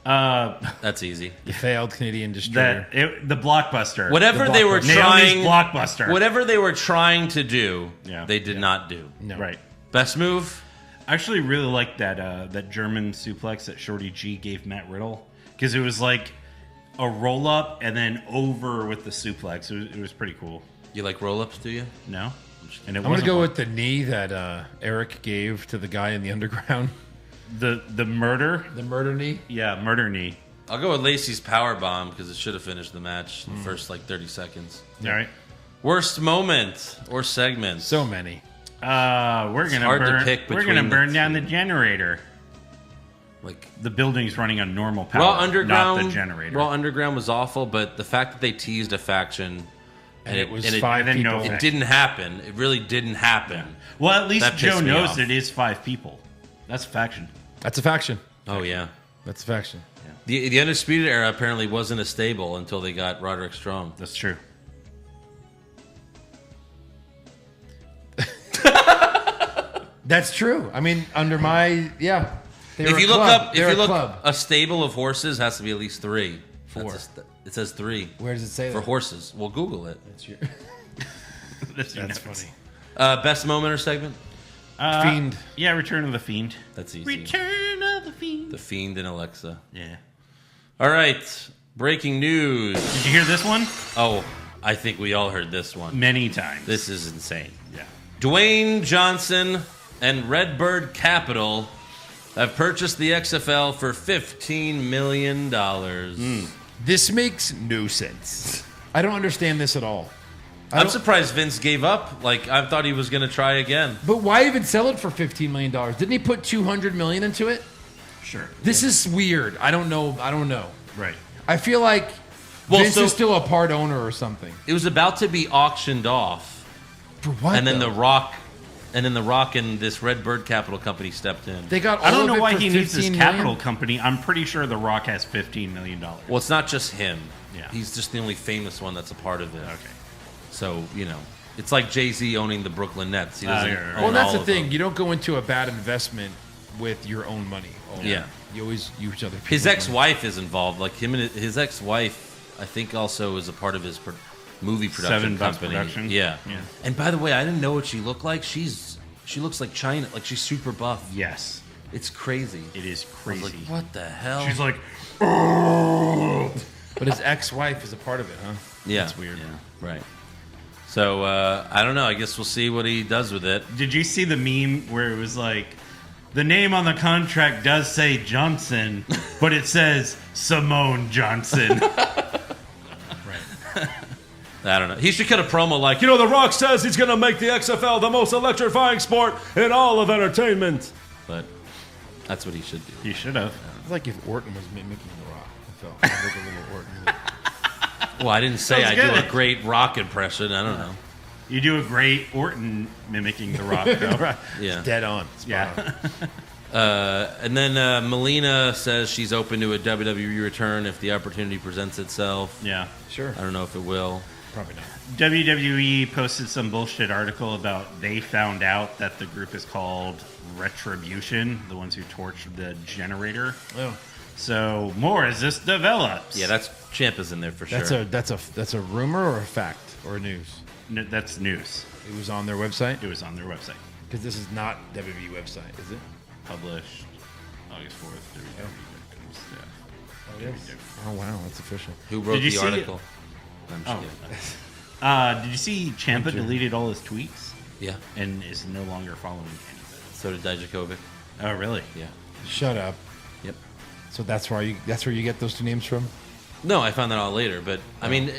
That's easy. The failed Canadian destroyer. The blockbuster. Whatever they were Naomi's trying, blockbuster. whatever they were trying to do, Yeah. they did not do. No. Right. Best move? I actually really liked that German suplex that Shorty G gave Matt Riddle because it was like a roll up and then over with the suplex. It was pretty cool. You like roll-ups, do you? No, and it I'm gonna go with the knee that Eric gave to the guy in the underground. the murder. The murder knee. Yeah, murder knee. I'll go with Lacey's power bomb because it should have finished the match in the first 30 seconds. All right. Worst moment or segment? So many. We're gonna burn down the generator. Like the building's running on normal power, Raw Underground. not the generator. Raw Underground was awful, but the fact that they teased a faction and it was 5 people. No, it didn't happen. It really didn't happen. Yeah. Well, at least That Joe pissed me knows off. that it is 5 people. That's a faction. That's a faction. Oh yeah, That's a faction. the Undisputed Era apparently wasn't a stable until they got Roderick Strong. That's true. That's true. I mean, under my If you look up, a stable of horses has to be at least 3. 4. It says 3. Where does it say for that? horses? Well, Google it. That's funny. Best moment or segment? Fiend. Yeah, Return of the Fiend. That's easy. Return of the Fiend. The Fiend and Alexa. Yeah. All right. Breaking news. Did you hear this one? Oh, I think we all heard this one. Many times. This is insane. Yeah. Dwayne Johnson and Redbird Capital have purchased the XFL for $15 million. This makes no sense. I don't understand this at all. I'm surprised Vince gave up. Like, I thought he was going to try again. But why even sell it for $15 million? Didn't he put $200 million into it? Sure. This is weird. I don't know. Right. I feel like Vince is still a part owner or something. It was about to be auctioned off. For what? And then The Rock and this Redbird Capital company stepped in. They got all I don't of know it why for he needs this $15 capital million? company. I'm pretty sure The Rock has $15 million. Well, it's not just him. Yeah. He's just the only famous one that's a part of it. Okay. So, it's like Jay-Z owning the Brooklyn Nets. He doesn't right. own Well, that's all the of thing. them. You don't go into a bad investment with your own money. Yeah. You always use other people's His money. ex-wife is involved. Like him and his ex-wife, I think, also is a part of his movie production Seven Bucks company. Production? Yeah. Yeah. And by the way, I didn't know what she looked like. She looks like China. Like she's super buff. Yes. It's crazy. It is I crazy. was like, what the hell? She's like, But his ex-wife is a part of it, huh? yeah, That's weird. Yeah, right. So I don't know. I guess we'll see what he does with it. did you see the meme where it was like, the name on the contract does say Johnson, but it says Simone Johnson. I don't know. He should cut a promo like, The Rock says he's going to make the XFL the most electrifying sport in all of entertainment. But that's what he should do. You should have. It's like if Orton was mimicking The Rock. I felt like a little Orton. Well, I didn't say I Sounds do good. a great Rock impression. I don't know. You do a great Orton mimicking The Rock, though. Right. Yeah. Dead on. Yeah. And then Melina says she's open to a WWE return if the opportunity presents itself. Yeah. Sure. I don't know if it will. Probably not. WWE posted some bullshit article about they found out that the group is called Retribution, the ones who torched the generator. Oh. So more as this develops. Yeah, that's Ciampa's in there for sure. That's a rumor or a fact or a news? That's news. It was on their website? It was on their website. Because this is not WWE website, is it? Published August 4th. Yeah. Oh, wow. That's official. Who wrote Did you the see article? I'm just kidding. Did you see Ciampa deleted all his tweets Yeah. and is no longer following anybody? So did Dijakovic. Oh, really? Yeah. Shut up. Yep. So that's where you get those two names from? No, I found that out later. But, I mean,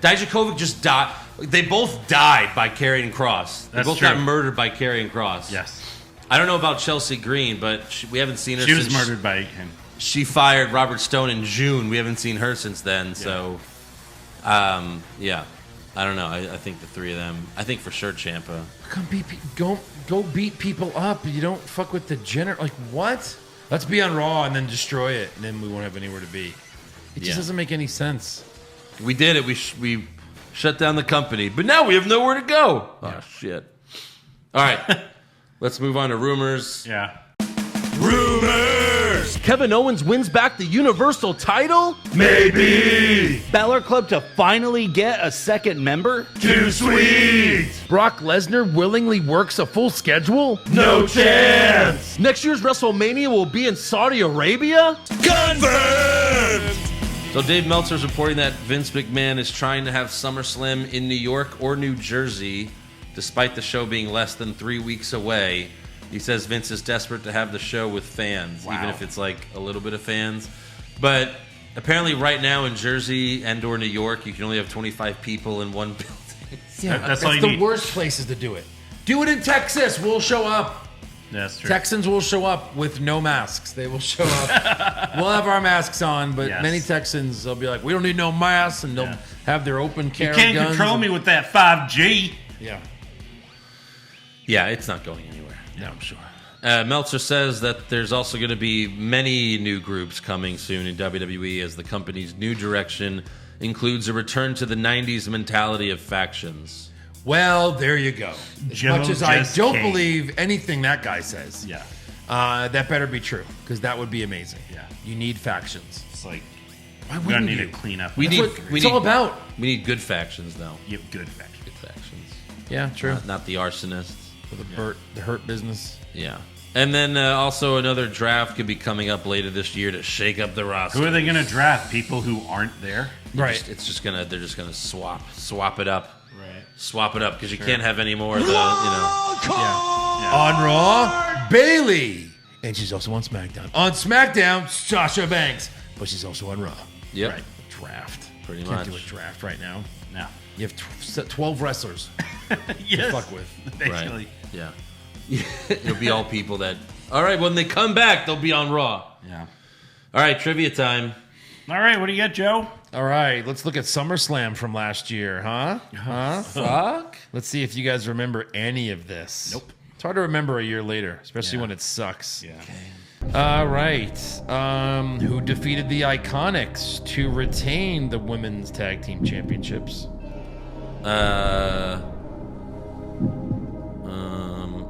Dijakovic just died. They both died by Karrion Kross. They That's both true. got murdered by Karrion Kross. Yes. I don't know about Chelsea Green, but we haven't seen her She since was murdered by him. She fired Robert Stone in June. We haven't seen her since then. So, yeah. I don't know. I think the three of them. I think for sure Ciampa. Go beat people up. You don't fuck with the Like, what? Let's be on Raw and then destroy it, and then we won't have anywhere to be. It just doesn't make any sense. We did it. We shut down the company, but now we have nowhere to go. Oh shit! All right, let's move on to rumors. Yeah. Rumors. Kevin Owens wins back the Universal title. Maybe. Balor Club to finally get a second member? Too sweet. Brock Lesnar willingly works a full schedule? No chance. Next year's WrestleMania will be in Saudi Arabia. Confirmed. So Dave Meltzer's reporting that Vince McMahon is trying to have SummerSlam in New York or New Jersey, despite the show being less than 3 weeks away. He says Vince is desperate to have the show with fans, even if it's like a little bit of fans. But Apparently, right now in Jersey and/or New York, you can only have 25 people in one building. Yeah, That's all you the need. worst places to do it. Do it in Texas. We'll show up. That's true. Texans will show up with no masks. They will show up. We'll have our masks on, but Yes. many Texans, they'll be like, we don't need no masks, and they'll have their open carry You can't guns. control me with that 5G. Yeah. Yeah, it's not going anywhere. No, I'm sure. Meltzer says that there's also going to be many new groups coming soon in WWE as the company's new direction includes a return to the 90s mentality of factions. Well, there you go. As Joe much as I just don't came. believe anything that guy says, Yeah. that better be true, because that would be amazing. Yeah. You need factions. It's like, Why we're going wouldn't to need you? to clean up. We That's need. what we it's need, all about. We need good factions, though. You have good factions. Good factions. Yeah, true. Not the arsonists. For the hurt business. Yeah. And then also another draft could be coming up later this year to shake up the roster. Who are they going to draft? People who aren't there? Right. They're just gonna swap it up. Right. Swap it up because you can't have any more of the, On Raw, Bailey. And she's also on SmackDown. On SmackDown, Sasha Banks. But she's also on Raw. Yep. Right. Draft. Pretty Can't much. do a draft right now. No. You have 12 wrestlers Yes. to fuck with. Basically. Yeah. It'll be all people that. All right, when they come back, they'll be on Raw. Yeah. All right, trivia time. All right, what do you got, Joe? All right, let's look at SummerSlam from last year, huh? Fuck. Let's see if you guys remember any of this. Nope. It's hard to remember a year later, especially Yeah. when it sucks. Yeah. All right. Who defeated the Iconics to retain the Women's Tag Team Championships?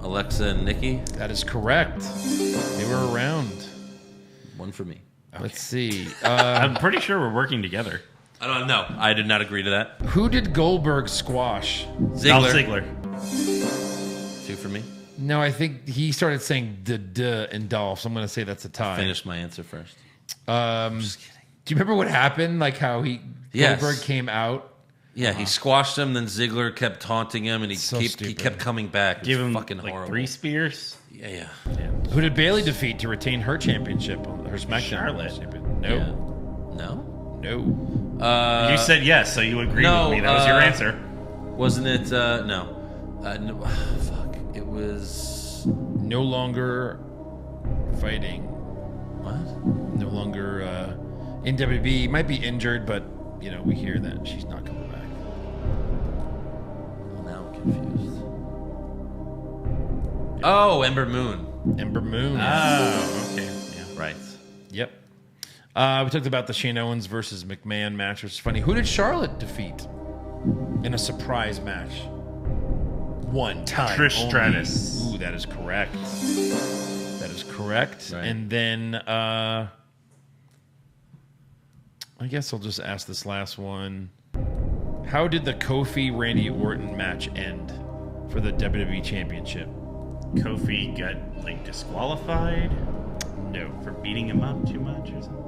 Alexa and Nikki. That is correct. They were around. One for me. Let's see. I'm pretty sure we're working together. I don't know. I did not agree to that. Who did Goldberg squash? Dolph Ziggler. Two for me. No, I think he started saying duh in Dolph, so I'm going to say that's a tie. Finish my answer first. Just kidding. Do you remember what happened? Like how Yes. Goldberg came out? Yeah, he squashed him, then Ziggler kept taunting him, and he So he stupid. kept coming back. It Give was him fucking like horrible. 3 spears. Yeah. Who did Bailey defeat to retain her championship? Her SmackDown Charlotte. champion? No. Yeah. No. No. You said yes, so you agreed no, with me. That was your answer. Wasn't it? No. No. Fuck. It was. No longer fighting. What? No longer in WWE. Might be injured, but we hear that she's not coming back. Now I'm confused. Oh, Ember Moon. Ember Moon. Oh, okay. Yeah. Right. Yep. We talked about the Shane Owens versus McMahon match, which is funny. Who did Charlotte defeat in a surprise match? One time. Trish only. Stratus. Ooh, that is correct. That is correct. Right. And then I guess I'll just ask this last one. How did the Kofi Randy Orton match end for the WWE Championship? Kofi got disqualified No. for beating him up too much or something.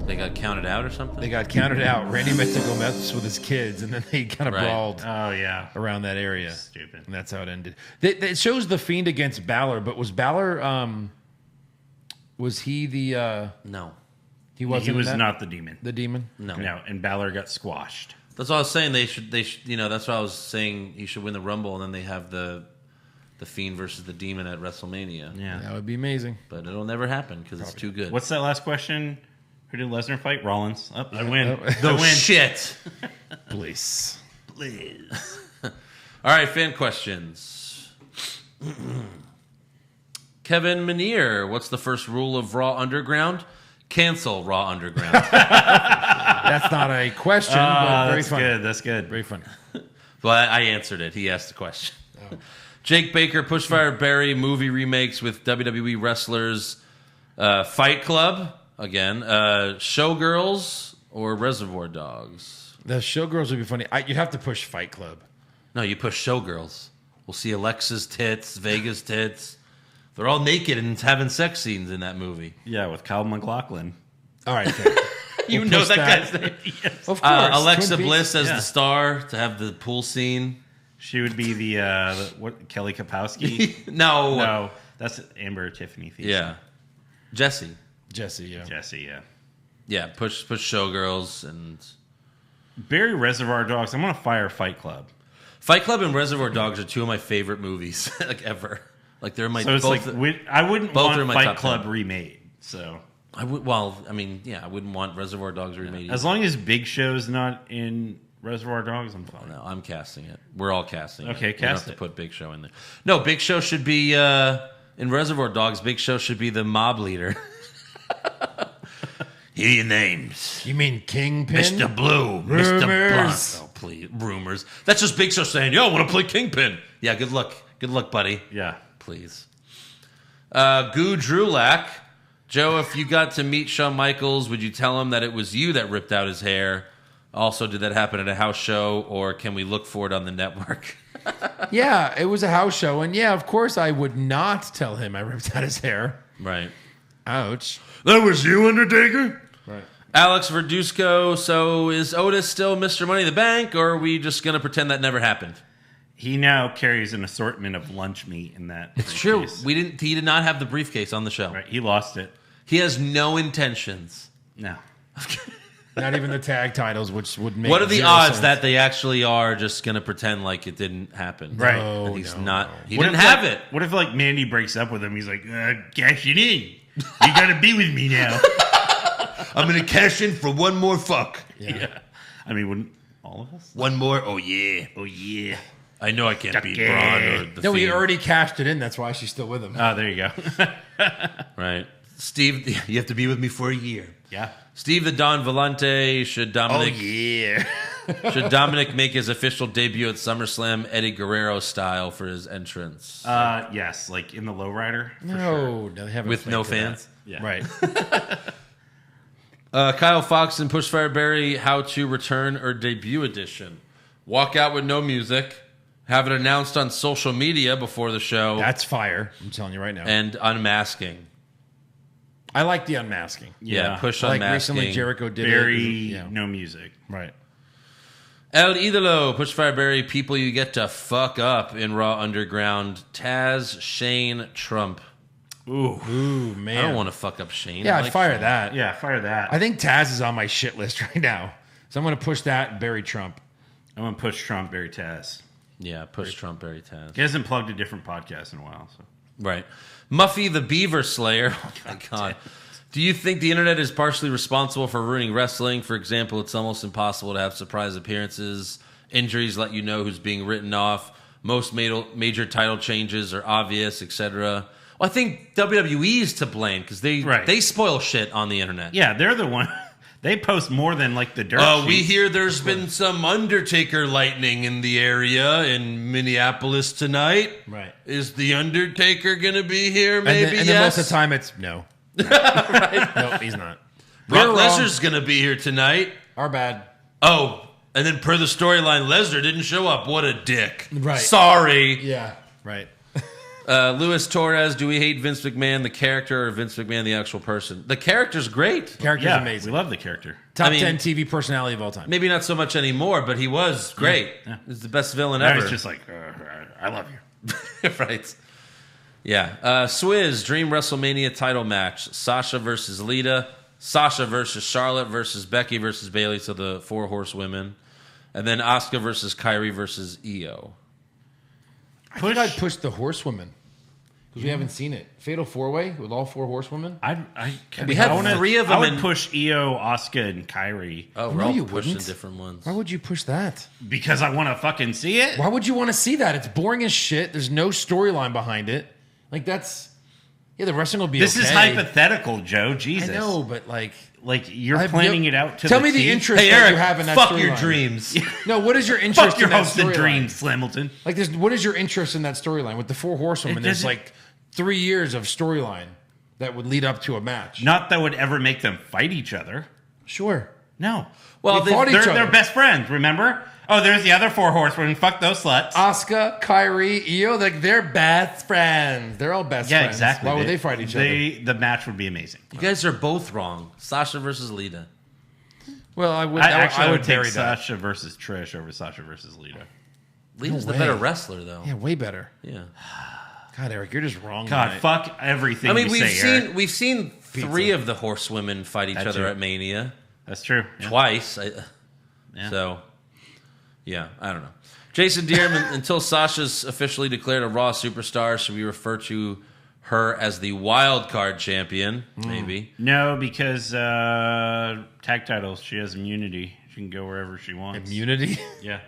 They got counted out or something? They got counted out. Randy meant to go mess with his kids, and then they kind of Right. brawled Oh yeah. around that area. Stupid. And that's how it ended. It shows the Fiend against Baszler, but was Baszler, was he the, No. he wasn't He was that? not the demon. The demon? No. No, and Balor got squashed. That's what I was saying. They should. That's what I was saying. He should win the Rumble, and then they have the Fiend versus the Demon at WrestleMania. Yeah. That would be amazing. But it'll never happen because it's too good. What's that last question? Who did Lesnar fight? Rollins. Oh, I win. Oh. I win. shit? Please. Please. All right, fan questions. Kevin Menier, what's the first rule of Raw Underground? Cancel Raw Underground. That's not a question, but very That's funny. good. That's good. Very funny. Well, I answered it. He asked the question. Jake Baker, Pushfire Barry movie remakes with WWE wrestlers. Fight Club, again. Showgirls or Reservoir Dogs? The Showgirls would be funny. You'd have to push Fight Club. No, you push Showgirls. We'll see Alexa's tits, Vega's tits. They're all naked and having sex scenes in that movie. Yeah, with Kyle MacLachlan. All right. Fair. You We'll know push that that. guy's name. Of course. Alexa Twin Peaks. Bliss as Yeah. the star to have the pool scene. She would be the what? Kelly Kapowski? No. No, that's Amber Tiffany. Thiessen. Yeah. Jesse. Jesse, yeah. Jesse. Yeah. Yeah, push Showgirls and Barry Reservoir Dogs. I'm gonna fire Fight Club. Fight Club and Reservoir Dogs are two of my favorite movies like ever. Like they're my. So it's both, I wouldn't both are want my Fight top Club 10. remade. So I would. Well, I mean, yeah, I wouldn't want Reservoir Dogs remade. as long as Big Show's not in Reservoir Dogs, I'm fine. No, I'm casting it. We're all casting it. Okay, We don't cast have it. to put Big Show in there. No, Big Show should be in Reservoir Dogs. Big Show should be the mob leader. Here are your names. You mean Kingpin? Mr. Blue, Mr. Blanc. Rumors. Oh, please, rumors. That's just Big Show saying, "Yo, I want to play Kingpin." Yeah, good luck. Good luck, buddy. Yeah. Please. Goo Drulak. Joe, if you got to meet Shawn Michaels, would you tell him that it was you that ripped out his hair? Also, did that happen at a house show, or can we look for it on the network? Yeah, it was a house show. And yeah, of course I would not tell him I ripped out his hair. Right. Ouch. That was you, Undertaker? Right. Alex Verduzco, so is Otis still Mr. Money in the Bank, or are we just going to pretend that never happened? He now carries an assortment of lunch meat in that. It's true. He did not have the briefcase on the show. Right. He lost it. He has no intentions. No. Not even the tag titles, which would make What are the zero odds sense. that they actually are just going to pretend like it didn't happen? Right. No, And he's no, not. no. He What didn't if, have like, it. What if like Mandy breaks up with him? He's like, cash it in. You gotta be with me now. I'm going to cash in for one more fuck. Yeah. I mean, wouldn't all of us? One more? Oh, yeah. Oh yeah. I know I can't beat Yeah. Braun or the No, he Fiend. already cashed it in. That's why she's still with him. Oh, there you go. Right. Steve, You have to be with me for a year. Yeah. Steve the Don Volante, should Oh, Dominic yeah. should Dominic make his official debut at SummerSlam Eddie Guerrero style for his entrance? Yes, like in the lowrider. No, they haven't. With played no to fans? that. Yeah. Right. Kyle Fox and Pushfire Barry, how to return or debut edition. Walk out with no music. Have it announced on social media before the show. That's fire. I'm telling you right now. And unmasking. I like the unmasking. Yeah, push Like unmasking. recently Jericho did Very it. Yeah. no music. Right. El Idolo, Pushfire Barry, people you get to fuck up in Raw Underground. Taz, Shane, Trump. Ooh. Ooh, man. I don't want to fuck up Shane. Yeah, I I'd like fire Shane. that. Yeah, fire that. I think Taz is on my shit list right now. So I'm going to push that and bury Trump. I'm gonna push Trump, Barry Taz. Yeah, push Trump, Barry Taz. He hasn't plugged a different podcast in a while. So Right. Muffy the Beaver Slayer. Oh, my God. Do you think the internet is partially responsible for ruining wrestling? For example, it's almost impossible to have surprise appearances. Injuries let you know who's being written off. Most major title changes are obvious, etc. Well, I think WWE is to blame because they spoil shit on the internet. yeah, they're the one. They post more than like the dirt. We sheets. hear there's been some Undertaker lightning in the area in Minneapolis tonight. Right. Is the Undertaker going to be here? And Maybe then, and yes. then most of the time it's no. Right? No, he's not. Brock We're wrong. Lesnar's going to be here tonight. Our bad. Oh, and then per the storyline, Lesnar didn't show up. What a dick. Right. Sorry. Yeah. Right. Luis Torres, do we hate Vince McMahon, the character, or Vince McMahon, the actual person? The character's great. Character's Yeah, amazing. we love the character. Top I mean- 10 TV personality of all time. Maybe not so much anymore, but he was great. Yeah. He's the best villain I ever. was just like, I love you. Right. Yeah. Swizz, Dream WrestleMania title match. Sasha versus Lita. Sasha versus Charlotte versus Becky versus Bayley, so the 4 horsewomen. And then Asuka versus Kyrie versus Io. I think I'd push the horsewomen. Because we haven't seen it. Fatal 4-Way with all 4 horsewomen. We have 3 of them I would in- push Io, Asuka, and Kyrie Oh, No, we're all you pushing wouldn't. different ones. Why would you push that? because I want to fucking see it. Why would you want to see that? It's boring as shit. There's no storyline behind it. Like, that's... Yeah, the wrestling will be This is okay. hypothetical, Joe. Jesus, I know, but like... Like you're planning it out to Tell the me the T? interest Hey, that Eric, you have in that fuck your storyline. dreams. No, what is your interest Fuck your in that hosted storyline? dreams, Flamilton. Like, what is your interest in that storyline? With the 4 horsewomen, there's doesn't- like 3 years of storyline that would lead up to a match. Not that would ever make them fight each other. Sure. No. Well, They fought each other. They're best friends, remember? Oh, there's the other 4 horsemen. Fuck those sluts. Asuka, Kyrie, Io, like they're best friends. They're all best yeah, friends. exactly. Why would they fight each other? The match would be amazing. You guys are both wrong. Sasha versus Lita. Well, I would. I would take bury that. Sasha versus Trish over Sasha versus Lita. Lita's No the better way. wrestler, though. Yeah, way better. Yeah. God, Eric, you're just wrong. God, tonight. fuck everything. I mean, you say, Eric. we've seen pizza. 3 of the horsewomen fight each other at Mania. That's true. Yeah. Twice. So, yeah, I don't know. Jason Deerman, until Sasha's officially declared a Raw superstar, should we refer to her as the wild card champion? Maybe. No, because tag titles, she has immunity. She can go wherever she wants. Immunity? Yeah.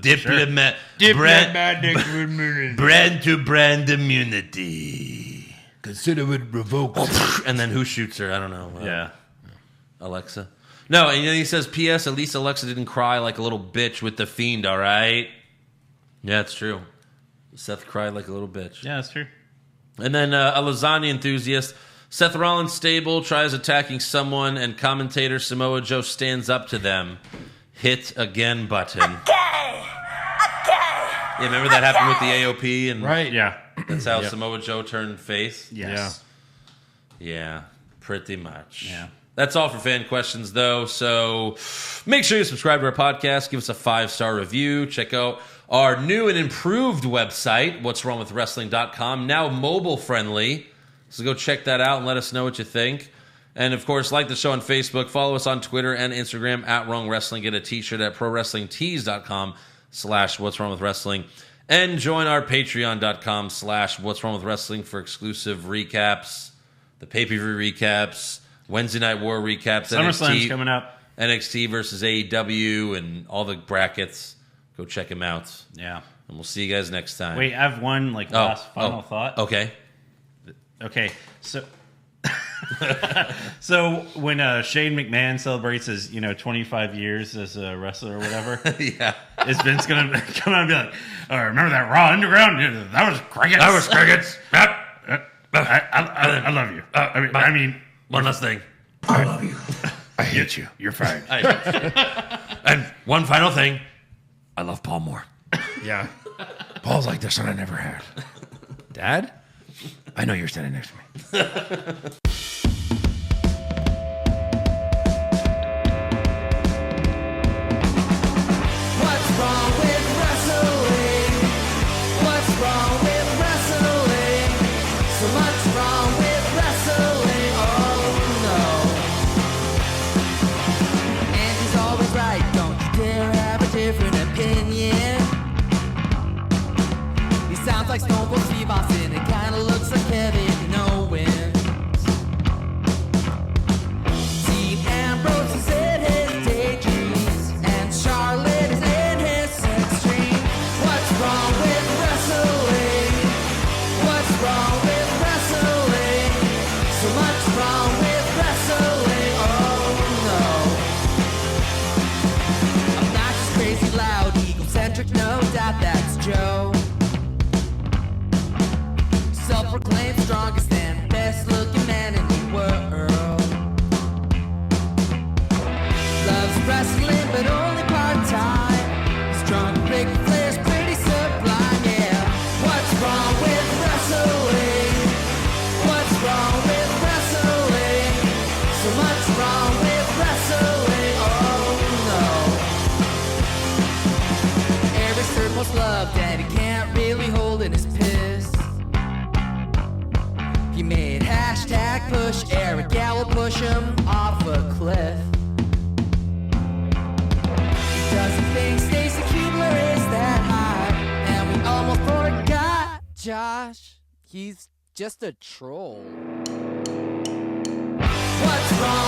Diplomatic immunity. Brand to brand immunity. Consider it revoked. And then who shoots her? I don't know. Yeah. Alexa. No, and then he says, P.S. At least Alexa didn't cry like a little bitch with the Fiend, all right? Yeah, it's true. Seth cried like a little bitch. Yeah, that's true. And then a lasagna enthusiast. Seth Rollins' stable tries attacking someone, and commentator Samoa Joe stands up to them. Hit again button. Okay. Yeah, remember that happened with the AOP? And Right. Yeah. that's how Samoa Joe turned face? Yes. Yeah, pretty much. Yeah. That's all for fan questions, though. So make sure you subscribe to our podcast. Give us a 5-star review. Check out our new and improved website, what'swrongwithwrestling.com, now mobile friendly. So go check that out and let us know what you think. And, of course, like the show on Facebook. Follow us on Twitter and Instagram at Wrong Wrestling. Get a t-shirt at prowrestlingtees.com/what'swrongwithwrestling. And join our patreon.com/what'swrongwithwrestling for exclusive recaps, the pay-per-view recaps, Wednesday Night War recaps, SummerSlam's coming up. NXT versus AEW, and all the brackets. Go check them out. Yeah. And we'll see you guys next time. Wait, I have one last final thought. Okay. Okay, so so when Shane McMahon celebrates his 25 years as a wrestler or whatever, Yeah. is Vince gonna come out and be like, "Oh, remember that Raw Underground? That was crickets. That was crickets. I love you. I mean, One last thing. I love you. I hate you. You're fired. I- And one final thing. I love Paul more. Yeah. Paul's like the son I never had. Dad? I know you're standing next to me. What's wrong with wrestling? What's wrong with wrestling? So much wrong with wrestling. Oh no. And he's always right. Don't you dare have a different opinion. He sounds like Stone Cold Steve Austin. It kinda looks like Kevin Owens. Dean Ambrose is in his daydreams, and Charlotte is in his sex dream. What's wrong with wrestling? What's wrong with wrestling? So much wrong with wrestling. Oh no. Obnoxious, crazy, loud, egocentric, no doubt that's Joe. Self-proclaimed strongest and best-looking man in the world. Loves wrestling, but only part-time. Strong, big players, pretty sublime, yeah. What's wrong with wrestling? What's wrong with wrestling? So much wrong with wrestling, oh no. Every circle's loved, and he can't really hold in his piss. He made hashtag push Eric Gallo push him off a cliff. He doesn't think Stacey Kubler is that high, and we almost forgot Josh. He's just a troll. What's wrong